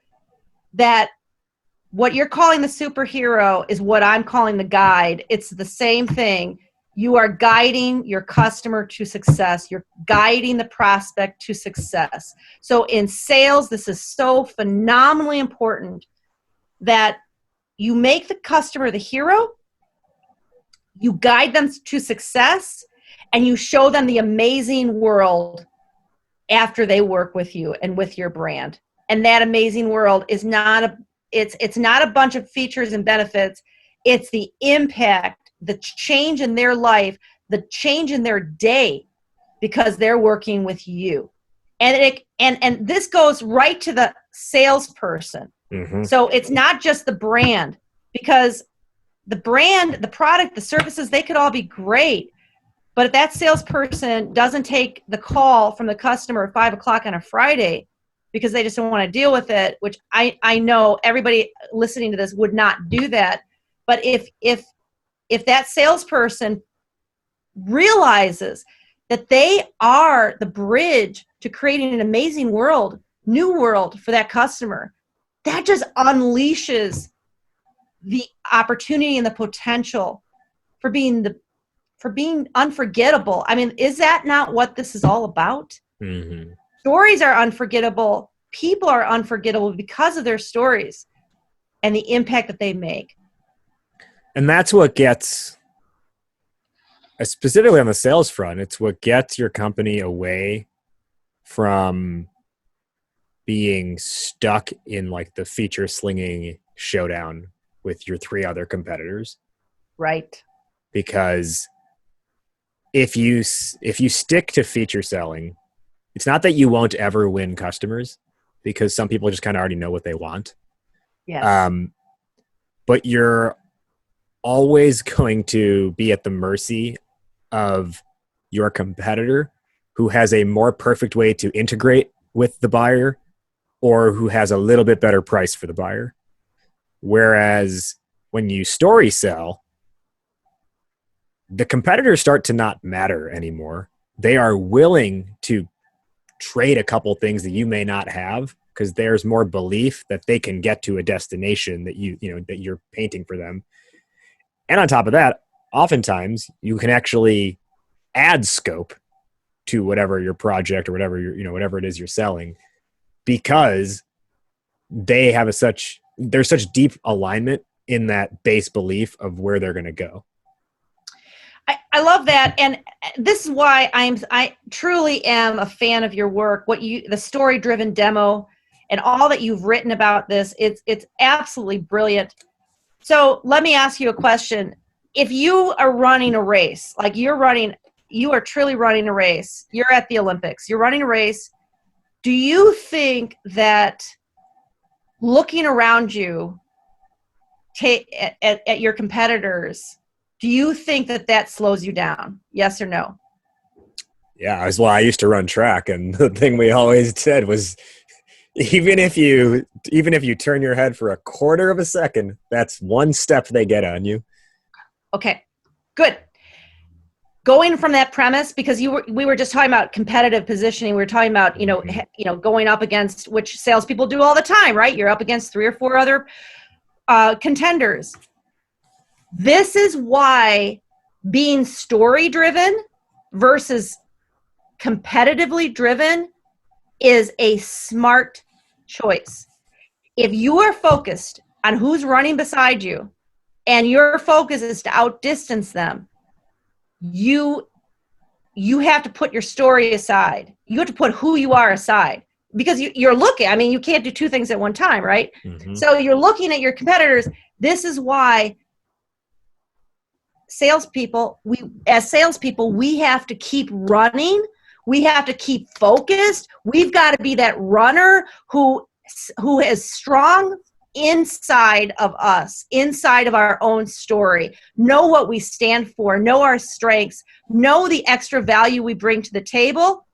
that what you're calling the superhero is what I'm calling the guide. It's the same thing. You are guiding your customer to success. You're guiding the prospect to success. So in sales, this is so phenomenally important that you make the customer the hero, you guide them to success, and you show them the amazing world after they work with you and with your brand. And that amazing world is it's not a bunch of features and benefits. It's the impact, the change in their life, the change in their day, because they're working with you. And and this goes right to the salesperson. Mm-hmm. So it's not just the brand, because the brand, the product, the services, they could all be great. But if that salesperson doesn't take the call from the customer at 5 o'clock on a Friday because they just don't want to deal with it, which I know everybody listening to this would not do that. But if that salesperson realizes that they are the bridge to creating an amazing world, new world for that customer, that just unleashes the opportunity and the potential for being unforgettable. I mean, is that not what this is all about? Mm-hmm. Stories are unforgettable. People are unforgettable because of their stories and the impact that they make. And that's what gets, specifically on the sales front, it's what gets your company away from being stuck in like the feature slinging showdown with your three other competitors. Right. Because if you stick to feature selling, it's not that you won't ever win customers, because some people just kind of already know what they want. Yes. But you're always going to be at the mercy of your competitor who has a more perfect way to integrate with the buyer, or who has a little bit better price for the buyer. Whereas when you story sell, the competitors start to not matter anymore. They are willing to trade a couple things that you may not have, because there's more belief that they can get to a destination that that you're painting for them. And on top of that, oftentimes you can actually add scope to whatever your project or whatever whatever it is you're selling, because they have there's such deep alignment in that base belief of where they're going to go. I love that. And this is why I truly am a fan of your work, the story-driven demo and all that you've written about this. It's absolutely brilliant. So let me ask you a question. If you are running a race, like you are truly running a race, you're at the Olympics, you're running a race, do you think that looking around you at your competitors, do you think that slows you down? Yes or no? Yeah, I used to run track, and the thing we always said was, even if you turn your head for a quarter of a second, that's one step they get on you. Okay, good. Going from that premise, because we were just talking about competitive positioning. We were talking about going up against, which salespeople do all the time, right? You're up against 3 or 4 other contenders. This is why being story-driven versus competitively driven is a smart choice. If you are focused on who's running beside you and your focus is to outdistance them, you have to put your story aside. You have to put who you are aside, because you're looking. I mean, you can't do 2 things at one time, right? Mm-hmm. So you're looking at your competitors. This is why as salespeople, we have to keep running. We have to keep focused. We've got to be that runner who is strong inside of us, inside of our own story. Know what we stand for, know our strengths, know the extra value we bring to the table.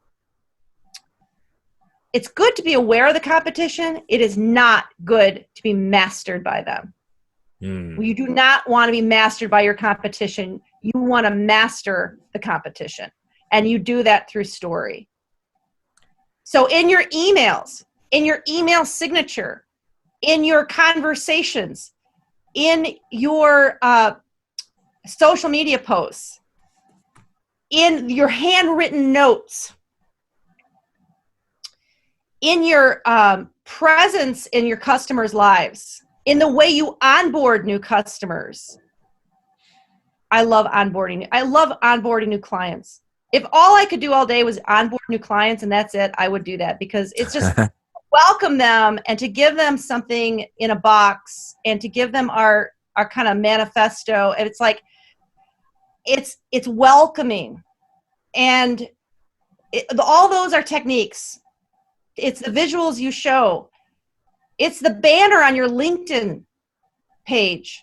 It's good to be aware of the competition. It is not good to be mastered by them. You do not want to be mastered by your competition. You want to master the competition. And you do that through story. So in your emails, in your email signature, in your conversations, in your social media posts, in your handwritten notes, in your presence in your customers' lives, in the way you onboard new customers. I love onboarding. I love onboarding new clients. If all I could do all day was onboard new clients and that's it, I would do that, because it's just welcome them and to give them something in a box and to give them our kind of manifesto. And it's like, it's welcoming. And all those are techniques. It's the visuals you show. It's the banner on your LinkedIn page.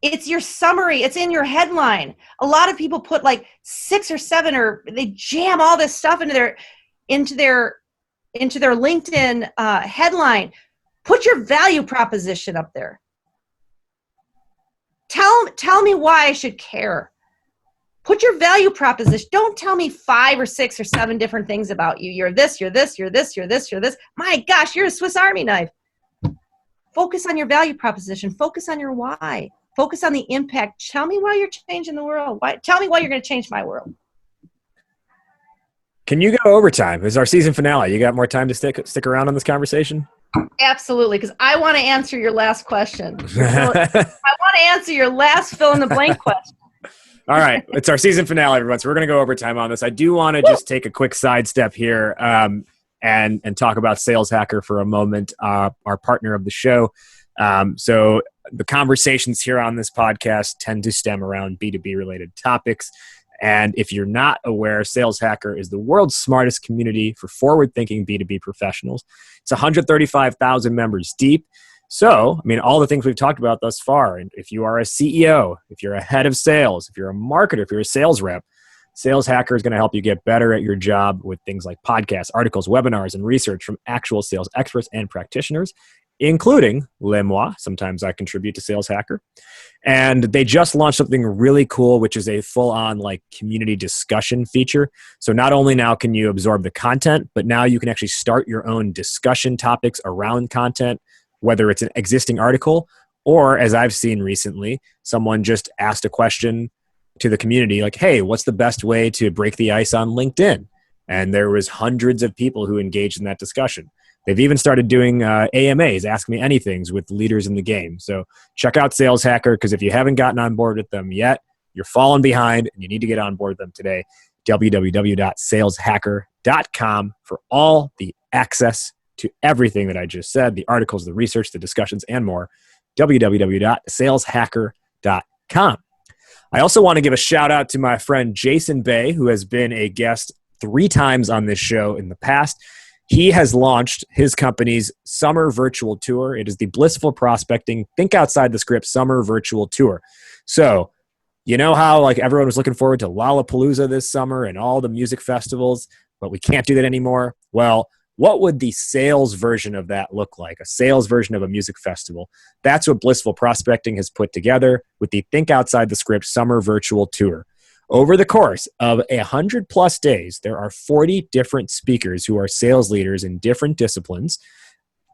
It's your summary. It's in your headline. A lot of people put like 6 or 7, or they jam all this stuff into their LinkedIn headline. Put your value proposition up there. Tell me why I should care. Put your value proposition. Don't tell me 5 or 6 or 7 different things about you. You're this, you're this, you're this, you're this, you're this. My gosh, you're a Swiss Army knife. Focus on your value proposition. Focus on your why. Focus on the impact. Tell me why you're changing the world. Tell me why you're going to change my world. Can you go overtime? This is our season finale. You got more time to stick around on this conversation? Absolutely, because I want to answer your last question. I want to answer your last fill-in-the-blank question. All right. It's our season finale, everyone. So we're going to go overtime on this. I do want to just take a quick sidestep here and talk about Sales Hacker for a moment, our partner of the show. So the conversations here on this podcast tend to stem around B2B related topics. And if you're not aware, Sales Hacker is the world's smartest community for forward-thinking B2B professionals. It's 135,000 members deep. So, I mean, all the things we've talked about thus far, and if you are a CEO, if you're a head of sales, if you're a marketer, if you're a sales rep, Sales Hacker is going to help you get better at your job with things like podcasts, articles, webinars, and research from actual sales experts and practitioners. including Lemois. Sometimes I contribute to Sales Hacker. And they just launched something really cool, which is a full-on like community discussion feature. So not only now can you absorb the content, but now you can actually start your own discussion topics around content, whether it's an existing article or, as I've seen recently, someone just asked a question to the community like, hey, what's the best way to break the ice on LinkedIn? And there was hundreds of people who engaged in that discussion. They've even started doing AMAs, Ask Me Anythings, with leaders in the game. So check out Sales Hacker, because if you haven't gotten on board with them yet, you're falling behind and you need to get on board with them today. www.saleshacker.com for all the access to everything that I just said, the articles, the research, the discussions, and more. www.saleshacker.com. I also want to give a shout out to my friend Jason Bay, who has been a guest 3 times on this show in the past. He has launched his company's summer virtual tour. It is the Blissful Prospecting Think Outside the Script Summer Virtual Tour. So, you know how like everyone was looking forward to Lollapalooza this summer and all the music festivals, but we can't do that anymore? Well, what would the sales version of that look like? A sales version of a music festival. That's what Blissful Prospecting has put together with the Think Outside the Script Summer Virtual Tour. Over the course of 100+ days, there are 40 different speakers who are sales leaders in different disciplines.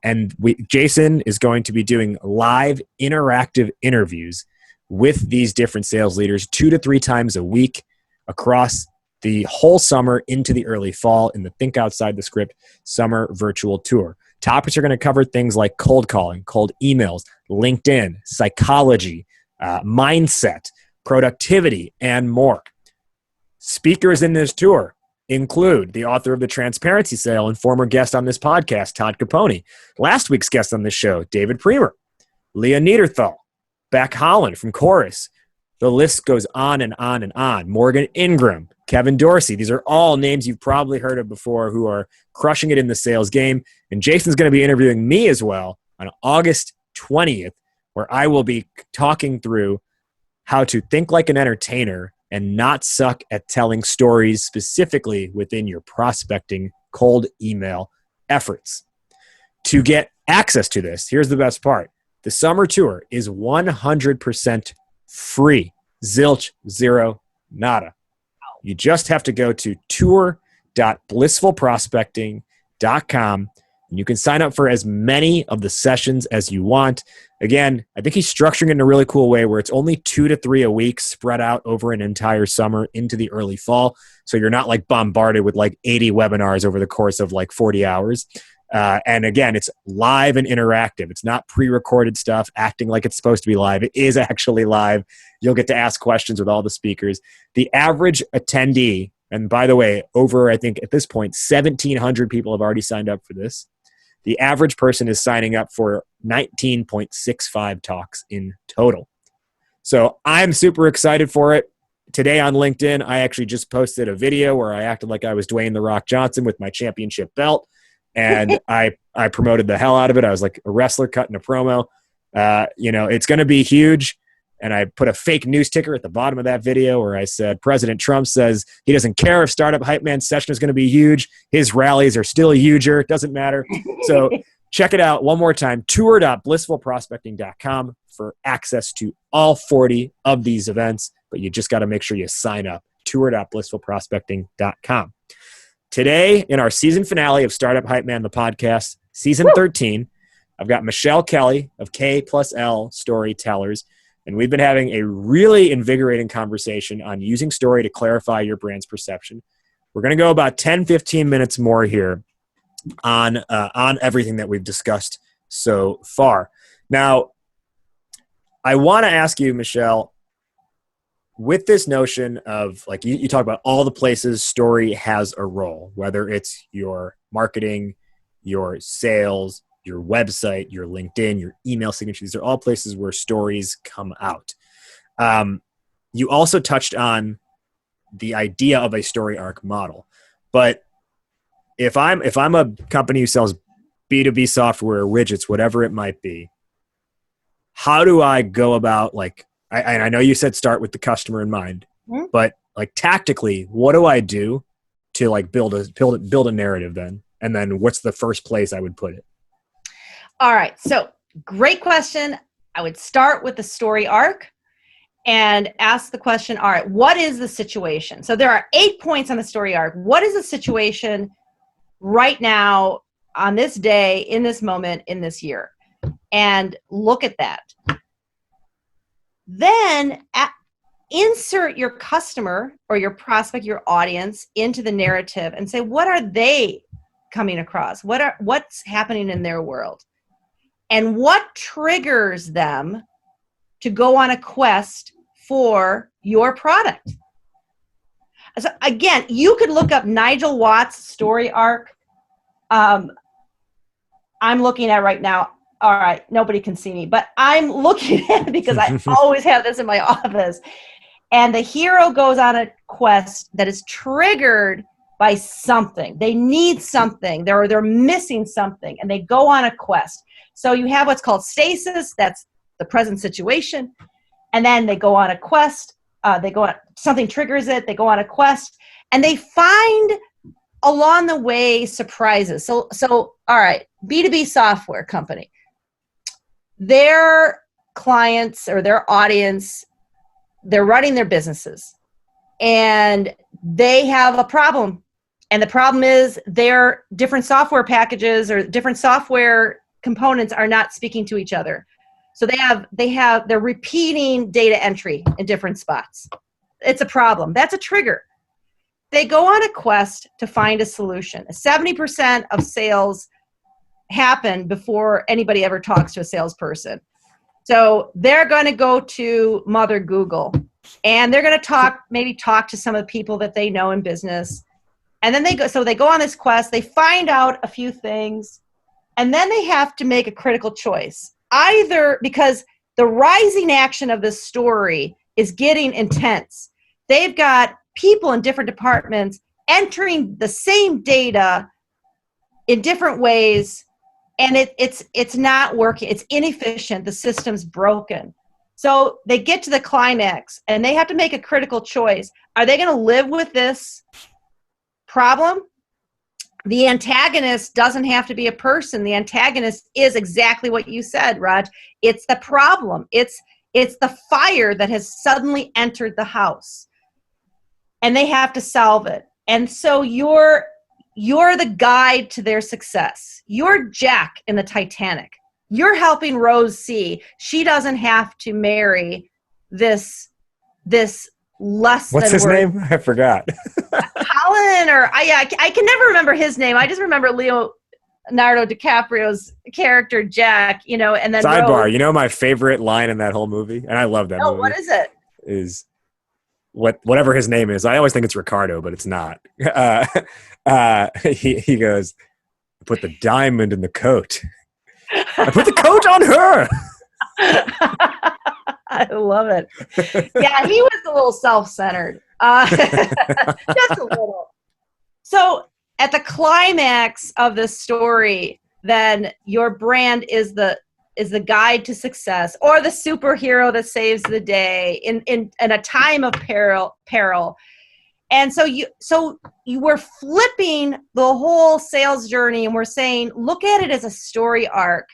And Jason is going to be doing live interactive interviews with these different sales leaders 2 to 3 times a week across the whole summer into the early fall in the Think Outside the Script Summer Virtual Tour. Topics are going to cover things like cold calling, cold emails, LinkedIn, psychology, mindset, productivity, and more. Speakers in this tour include the author of The Transparency Sale and former guest on this podcast, Todd Capone. Last week's guest on this show, David Priemer, Leah Niederthal, Beck Holland from Chorus. The list goes on and on and on. Morgan Ingram, Kevin Dorsey. These are all names you've probably heard of before who are crushing it in the sales game. And Jason's going to be interviewing me as well on August 20th, where I will be talking through how to think like an entertainer and not suck at telling stories specifically within your prospecting cold email efforts. To get access to this, here's the best part. The summer tour is 100% free. Zilch, zero, nada. You just have to go to tour.blissfulprospecting.com and you can sign up for as many of the sessions as you want. Again, I think he's structuring it in a really cool way where it's only 2 to 3 a week spread out over an entire summer into the early fall. So you're not like bombarded with like 80 webinars over the course of like 40 hours. And again, it's live and interactive. It's not pre-recorded stuff acting like it's supposed to be live. It is actually live. You'll get to ask questions with all the speakers. The average attendee, and by the way, over I think at this point, 1,700 people have already signed up for this. The average person is signing up for 19.65 talks in total. So I'm super excited for it. Today on LinkedIn, I actually just posted a video where I acted like I was Dwayne "The Rock" Johnson with my championship belt. And I promoted the hell out of it. I was like a wrestler cutting a promo. It's going to be huge. And I put a fake news ticker at the bottom of that video where I said, President Trump says he doesn't care if Startup Hype Man session is going to be huge. His rallies are still huger. It doesn't matter. So check it out one more time, tour.blissfulprospecting.com for access to all 40 of these events. But you just got to make sure you sign up, tour.blissfulprospecting.com. Today, in our season finale of Startup Hype Man, the podcast, season 13, I've got Michele Kelly of K+L Storytellers. And we've been having a really invigorating conversation on using story to clarify your brand's perception. We're going to go about 10, 15 minutes more here on everything that we've discussed so far. Now, I want to ask you, Michele, with this notion of, like, you talk about all the places story has a role, whether it's your marketing, your sales, your website, your LinkedIn, your email signature. These are all places where stories come out. You also touched on the idea of a story arc model. But if I'm a company who sells B2B software, widgets, whatever it might be, how do I go about, like, I know you said start with the customer in mind, but like tactically, what do I do to like build a narrative then? And then what's the first place I would put it? All right. So great question. I would start with the story arc and ask the question, all right, what is the situation? So there are 8 points on the story arc. What is the situation right now on this day, in this moment, in this year? And look at that. Then insert your customer or your prospect, your audience into the narrative and say, what are they coming across? What's happening in their world? And what triggers them to go on a quest for your product? So again, you could look up Nigel Watts' story arc. I'm looking at right now. All right, nobody can see me, but I'm looking at it because I always have this in my office. And the hero goes on a quest that is triggered by something. They need something. They're missing something, and they go on a quest. So you have what's called stasis. That's the present situation. And then they go on a quest. Something triggers it. They go on a quest, and they find along the way surprises. So all right, B2B software company. Their clients or their audience, they're running their businesses, and they have a problem. And the problem is their different software packages or different software components are not speaking to each other. So they're repeating data entry in different spots. It's a problem. That's a trigger. They go on a quest to find a solution. 70% of sales happen before anybody ever talks to a salesperson. So they're going to go to Mother Google, and they're going to maybe talk to some of the people that they know in business. And then they go on this quest, they find out a few things, and then they have to make a critical choice. Either because the rising action of this story is getting intense. They've got people in different departments entering the same data in different ways, and it's not working. It's inefficient. The system's broken. So they get to the climax, and they have to make a critical choice. Are they going to live with this problem? The antagonist doesn't have to be a person. The antagonist is exactly what you said, Raj. It's the problem. It's the fire that has suddenly entered the house, and they have to solve it. And so you're the guide to their success. You're Jack in the Titanic. You're helping Rose see she doesn't have to marry this less What's than his name? I forgot. Colin, I can never remember his name. I just remember Leonardo DiCaprio's character Jack, and then Sidebar, Rose. my favorite line in that whole movie, and I love that movie. What is it? Is whatever his name is. I always think it's Ricardo, but it's not. He goes, I put the diamond in the coat. I put the coat on her. I love it. Yeah, he was a little self-centered. Just a little. So at the climax of this story, then your brand is the guide to success, or the superhero that saves the day in a time of peril. And so you were flipping the whole sales journey, and we're saying, look at it as a story arc.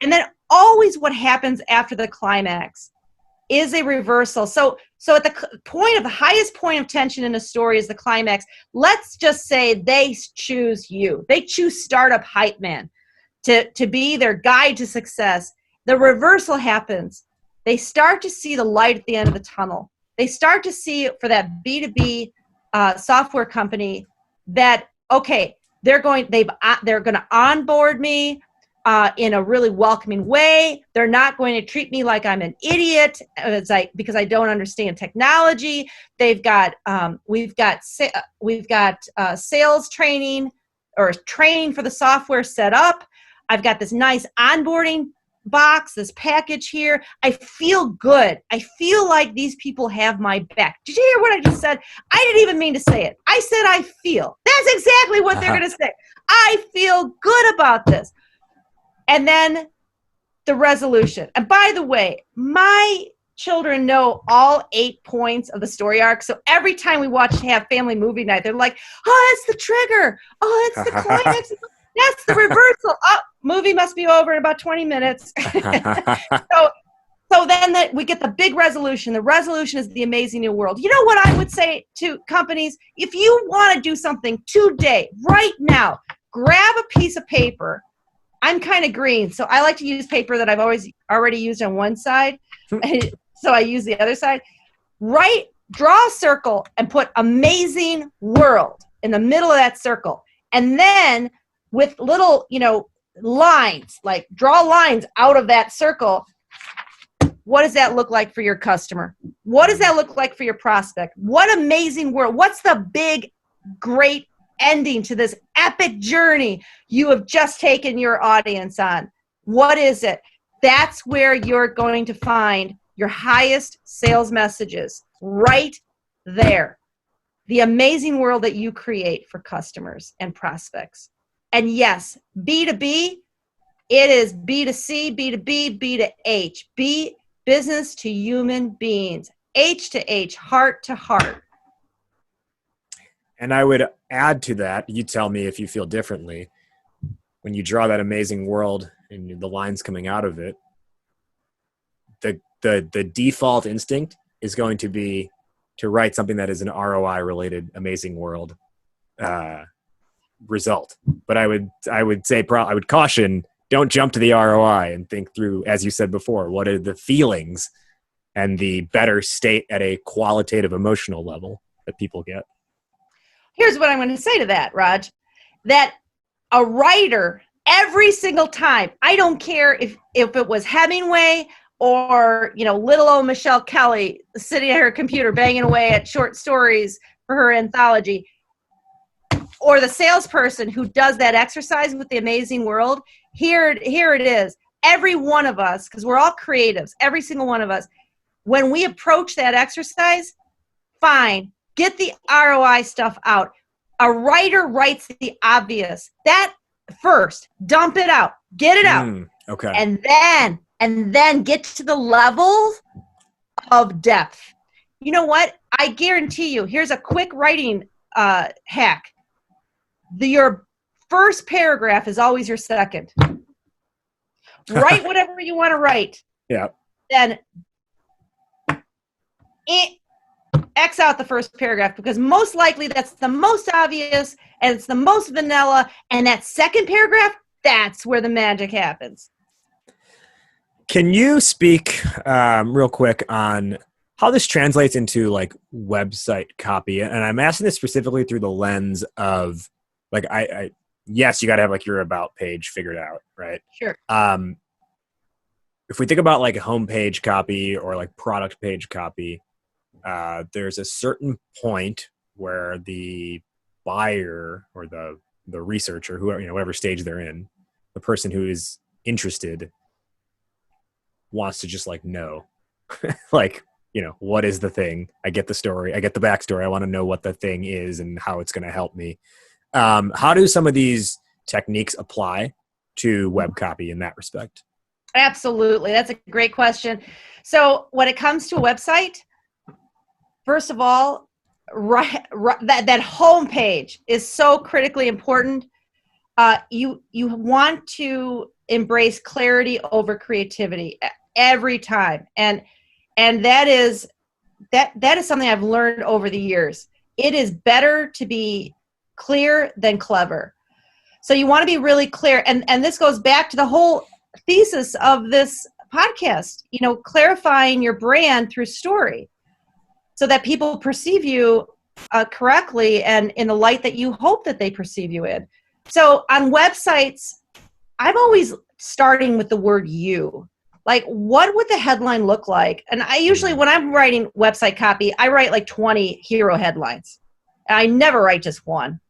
And then always what happens after the climax is a reversal. So at the highest point of tension in a story is the climax. Let's just say they choose you. They choose Startup Hype Man to be their guide to success. The reversal happens. They start to see the light at the end of the tunnel. They start to see for that B2B software company that, okay, they're going to onboard me in a really welcoming way. They're not going to treat me like I'm an idiot because I don't understand technology. We've got sales training or training for the software set up. I've got this nice onboarding box, this package here. I feel good. I feel like these people have my back. Did you hear what I just said? I didn't even mean to say it. I said I feel. That's exactly what they're going to say. I feel good about this. And then the resolution. And by the way, my children know all 8 points of the story arc. So every time we have family movie night, they're like, oh, it's the trigger. Oh, it's the climax. That's the reversal. Oh, movie must be over in about 20 minutes. So then we get the big resolution. The resolution is the amazing new world. You know what I would say to companies? If you want to do something today, right now, grab a piece of paper. I'm kind of green, so I like to use paper that I've already used on one side. So I use the other side. Draw a circle and put amazing world in the middle of that circle. And then with little, lines, like draw lines out of that circle. What does that look like for your customer? What does that look like for your prospect? What amazing world? What's the big, great ending to this epic journey you have just taken your audience on? What is it? That's where you're going to find your highest sales messages, right there. The amazing world that you create for customers and prospects. And yes, B2B, it is B2C, B2B, B2H. B, business to human beings. H to H, heart to heart. And I would add to that, you tell me if you feel differently, when you draw that amazing world and the lines coming out of it, the default instinct is going to be to write something that is an ROI related amazing world result. But I would say I would caution, don't jump to the ROI and think through, as you said before, what are the feelings and the better state at a qualitative emotional level that people get. Here's what I'm going to say to that, Raj, that a writer, every single time, I don't care if it was Hemingway or, little old Michele Kelly sitting at her computer banging away at short stories for her anthology, or the salesperson who does that exercise with the amazing world. Here it is. Every one of us, because we're all creatives, every single one of us, when we approach that exercise, fine, get the ROI stuff out. A writer writes the obvious. That first, dump it out, get it out. Okay. And then get to the level of depth. You know what? I guarantee you, here's a quick writing hack. Your first paragraph is always your second. Write whatever you want to write. Yeah. Then X out the first paragraph, because most likely that's the most obvious and it's the most vanilla. And that second paragraph, that's where the magic happens. Can you speak real quick on how this translates into like website copy? And I'm asking this specifically through the lens of like, yes, you got to have like your about page figured out, right? Sure. If we think about like a homepage copy or like product page copy, there's a certain point where the buyer or the researcher, whoever, whatever stage they're in, the person who is interested wants to just like know, like, what is the thing? I get the story. I get the backstory. I want to know what the thing is and how it's going to help me. How do some of these techniques apply to web copy in that respect? Absolutely. That's a great question. So when it comes to a website, first of all, that home page is so critically important. You want to embrace clarity over creativity every time, and that is something I've learned over the years. It is better to be clear than clever. So you want to be really clear, and this goes back to the whole thesis of this podcast. Clarifying your brand through story, so that people perceive you correctly and in the light that you hope that they perceive you in. So on websites, I'm always starting with the word you. Like, what would the headline look like? And I usually, when I'm writing website copy, I write like 20 hero headlines. I never write just one.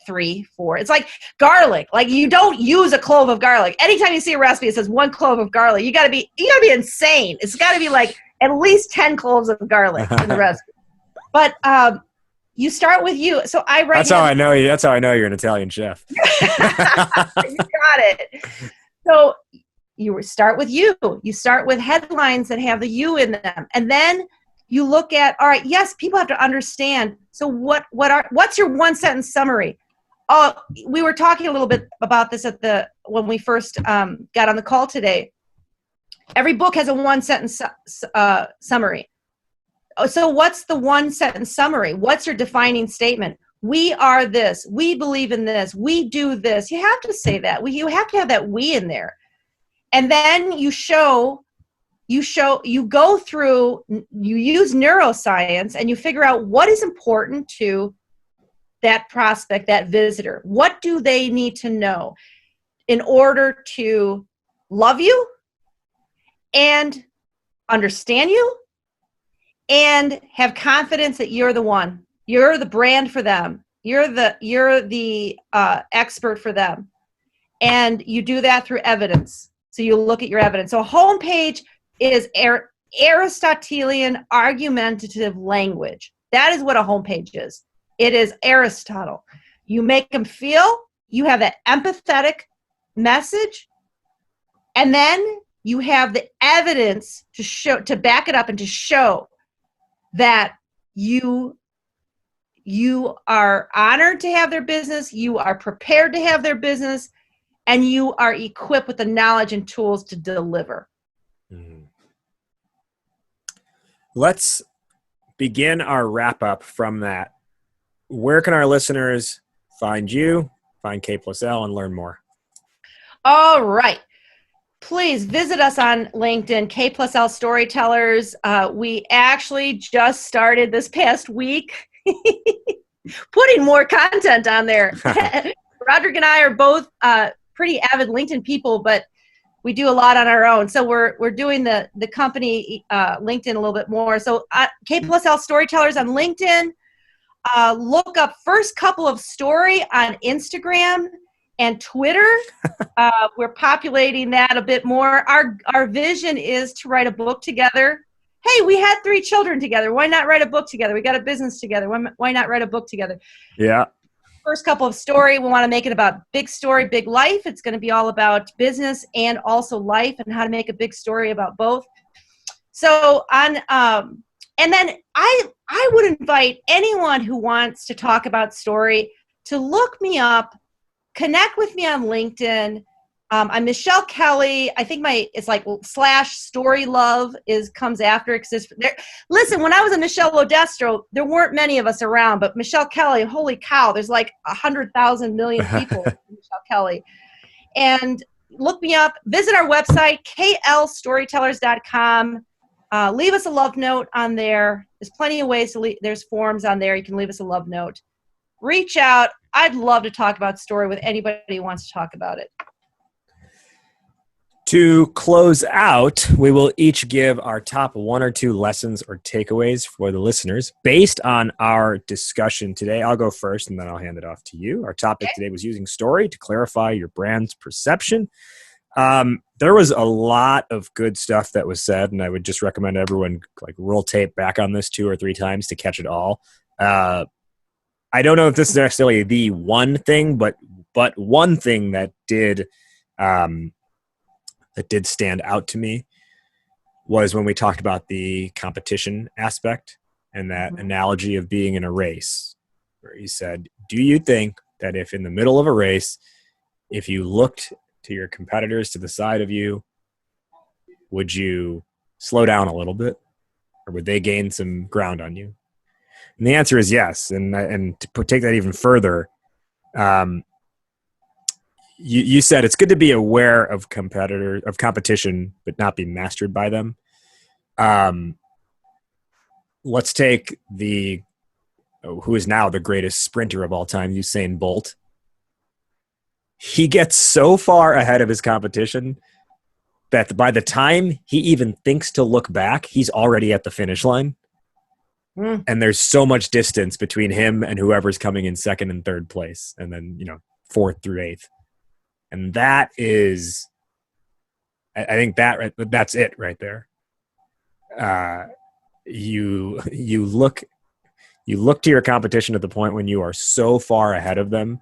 3, 4. It's like garlic. Like, you don't use a clove of garlic. Anytime you see a recipe, it says 1 clove of garlic. You gotta be insane. It's gotta be like at least 10 cloves of garlic in the recipe. But you start with you. So I write. That's how I know you. That's how I know you're an Italian chef. You got it. So you start with you. You start with headlines that have the you in them, and then you look at, all right, yes, people have to understand. So what's your 1 sentence summary? Oh, we were talking a little bit about this when we first got on the call today. Every book has a one-sentence summary. So what's the one-sentence summary? What's your defining statement? We are this. We believe in this. We do this. You have to say that. You have to have that we in there. And then you go through, you use neuroscience, and you figure out what is important to that prospect, that visitor. What do they need to know in order to love you and understand you and have confidence that you're the one. You're the brand for them. You're the expert for them. And you do that through evidence. So you look at your evidence. So a homepage is Aristotelian argumentative language. That is what a homepage is. It is Aristotle. You make them feel, you have that empathetic message, and then you have the evidence to back it up and to show that you are honored to have their business, you are prepared to have their business, and you are equipped with the knowledge and tools to deliver. Mm-hmm. Let's begin our wrap up from that. Where can our listeners find you, find K+L, and learn more? All right. Please visit us on LinkedIn, K+L Storytellers. We actually just started this past week putting more content on there. Roderick and I are both pretty avid LinkedIn people, but we do a lot on our own. So we're doing the company LinkedIn a little bit more. So K+L Storytellers on LinkedIn. Look up First Couple of Story on Instagram and Twitter. We're populating that a bit more. Our vision is to write a book together. Hey, we had 3 children together. Why not write a book together? We got a business together. Why not write a book together? Yeah. First Couple of Story, we want to make it about big story, big life. It's going to be all about business and also life and how to make a big story about both. So and then I would invite anyone who wants to talk about story to look me up, connect with me on LinkedIn. I'm Michele Kelly. I think it's like /storylove comes after. Listen, when I was in Michelle Lodestro, there weren't many of us around, but Michele Kelly, holy cow, there's like 100,000 million people in Michele Kelly. And look me up, visit our website, klstorytellers.com. Leave us a love note on there. There's plenty of ways there's forms on there. You can leave us a love note. Reach out. I'd love to talk about story with anybody who wants to talk about it. To close out, we will each give our top 1 or 2 lessons or takeaways for the listeners based on our discussion today. I'll go first and then I'll hand it off to you. Our topic today was using story to clarify your brand's perception. There was a lot of good stuff that was said, and I would just recommend everyone roll tape back on this 2 or 3 times to catch it all. I don't know if this is necessarily the one thing, but one thing that did stand out to me was when we talked about the competition aspect and that analogy of being in a race, where he said, do you think that if in the middle of a race, if you looked to your competitors to the side of you, would you slow down a little bit, or would they gain some ground on you? And the answer is yes. And to take that even further, you said it's good to be aware of competition, but not be mastered by them. Let's take who is now the greatest sprinter of all time, Usain Bolt. He gets so far ahead of his competition that by the time he even thinks to look back, he's already at the finish line. And there's so much distance between him and whoever's coming in second and third place, and then 4th through 8th. And that is, I think that's it right there. You look to your competition at the point when you are so far ahead of them.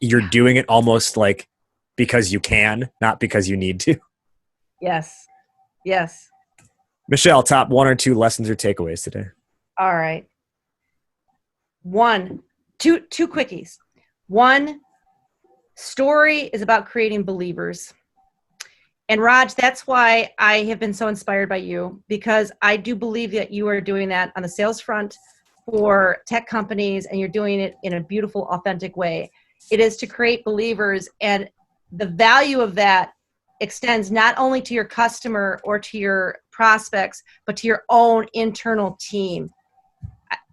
You're doing it almost like because you can, not because you need to. Yes. Michele, top 1 or 2 lessons or takeaways today. All right. 2 quickies. 1, Story is about creating believers. And Raj, that's why I have been so inspired by you, because I do believe that you are doing that on the sales front for tech companies, and you're doing it in a beautiful, authentic way. It is to create believers, and the value of that extends not only to your customer or to your prospects, but to your own internal team.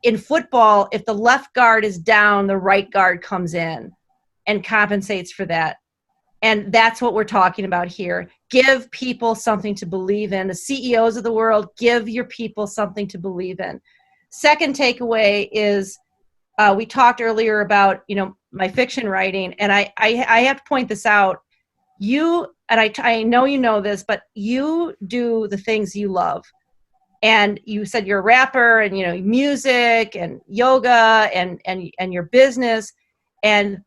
In football, if the left guard is down, the right guard comes in and compensates for that. And that's what we're talking about here. Give people something to believe in. The CEOs of the world, give your people something to believe in. Second takeaway is we talked earlier about, my fiction writing, and I have to point this out. You, and I know you know this, but you do the things you love. And you said you're a rapper, and music and yoga and your business. And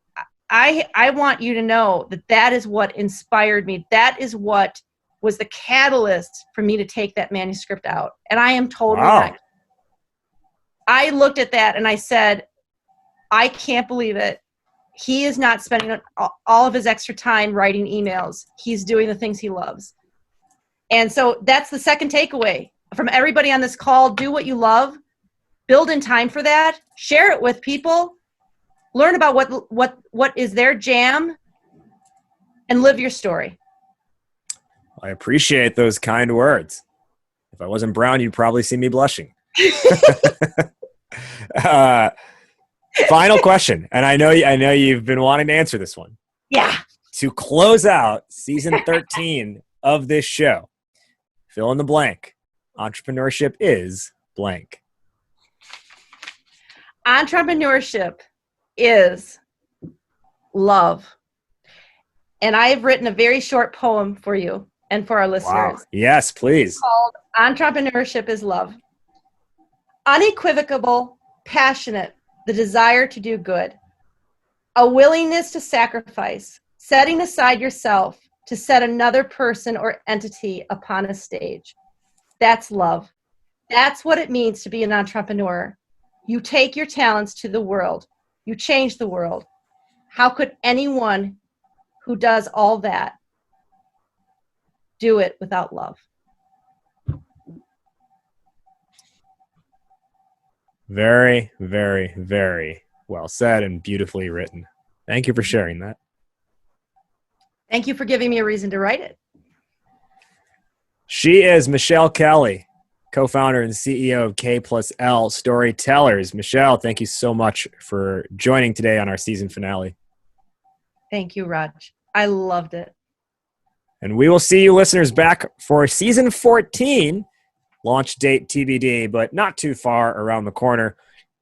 I want you to know that is what inspired me. That is what was the catalyst for me to take that manuscript out. And I am totally not. I looked at that and I said, I can't believe it. He is not spending all of his extra time writing emails. He's doing the things he loves. And so that's the second takeaway from everybody on this call. Do what you love. Build in time for that. Share it with people. Learn about what is their jam, and live your story. I appreciate those kind words. If I wasn't brown, you'd probably see me blushing. Final question, and I know you've been wanting to answer this one. Yeah. To close out season 13 of this show, fill in the blank. Entrepreneurship is blank. Entrepreneurship is love. And I have written a very short poem for you and for our listeners. Wow. Yes, please. It's called Entrepreneurship is Love. Unequivocal, passionate, the desire to do good. A willingness to sacrifice, setting aside yourself to set another person or entity upon a stage. That's love. That's what it means to be an entrepreneur. You take your talents to the world. You change the world. How could anyone who does all that do it without love? Very, very, very well said and beautifully written. Thank you for sharing that. Thank you for giving me a reason to write it. She is Michele Kelly, co-founder and CEO of K+L Storytellers. Michele, thank you so much for joining today on our season finale. Thank you, Raj. I loved it. And we will see you listeners back for season 14, launch date TBD, but not too far around the corner.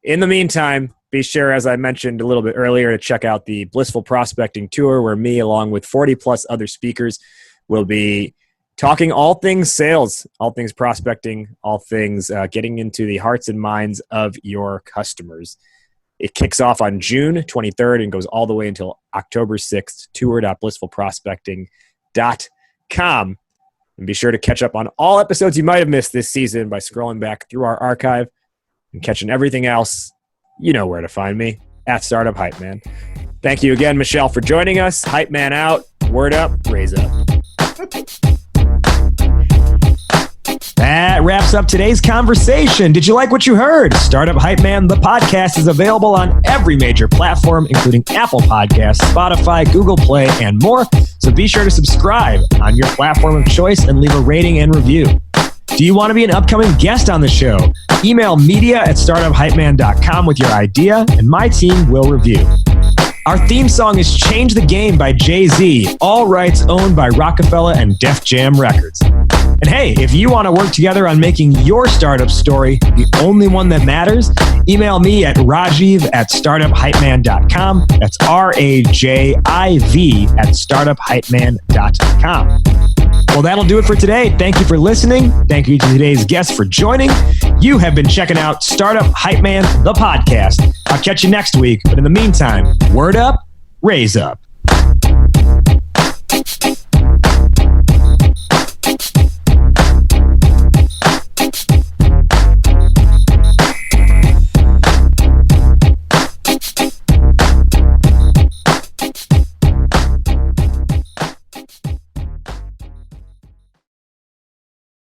In the meantime, be sure, as I mentioned a little bit earlier, to check out the Blissful Prospecting Tour, where me, along with 40-plus other speakers, will be talking all things sales, all things prospecting, all things getting into the hearts and minds of your customers. It kicks off on June 23rd and goes all the way until October 6th, tour.blissfulprospecting.com. And be sure to catch up on all episodes you might have missed this season by scrolling back through our archive and catching everything else. You know where to find me, at Startup Hype Man. Thank you again, Michele, for joining us. Hype Man out. Word up, raise up. That wraps up today's conversation. Did you like what you heard? Startup Hype Man, the podcast, is available on every major platform, including Apple Podcasts, Spotify, Google Play, and more. So be sure to subscribe on your platform of choice and leave a rating and review. Do you want to be an upcoming guest on the show? Email media@startuphypeman.com with your idea, and my team will review. Our theme song is Change the Game by Jay-Z, all rights owned by Rockefeller and Def Jam Records. And hey, if you want to work together on making your startup story the only one that matters, email me at rajiv@startuphypeman.com. That's RAJIV@startuphypeman.com. Well, that'll do it for today. Thank you for listening. Thank you to today's guests for joining. You have been checking out Startup Hype Man, the podcast. I'll catch you next week. But in the meantime, word up, raise up.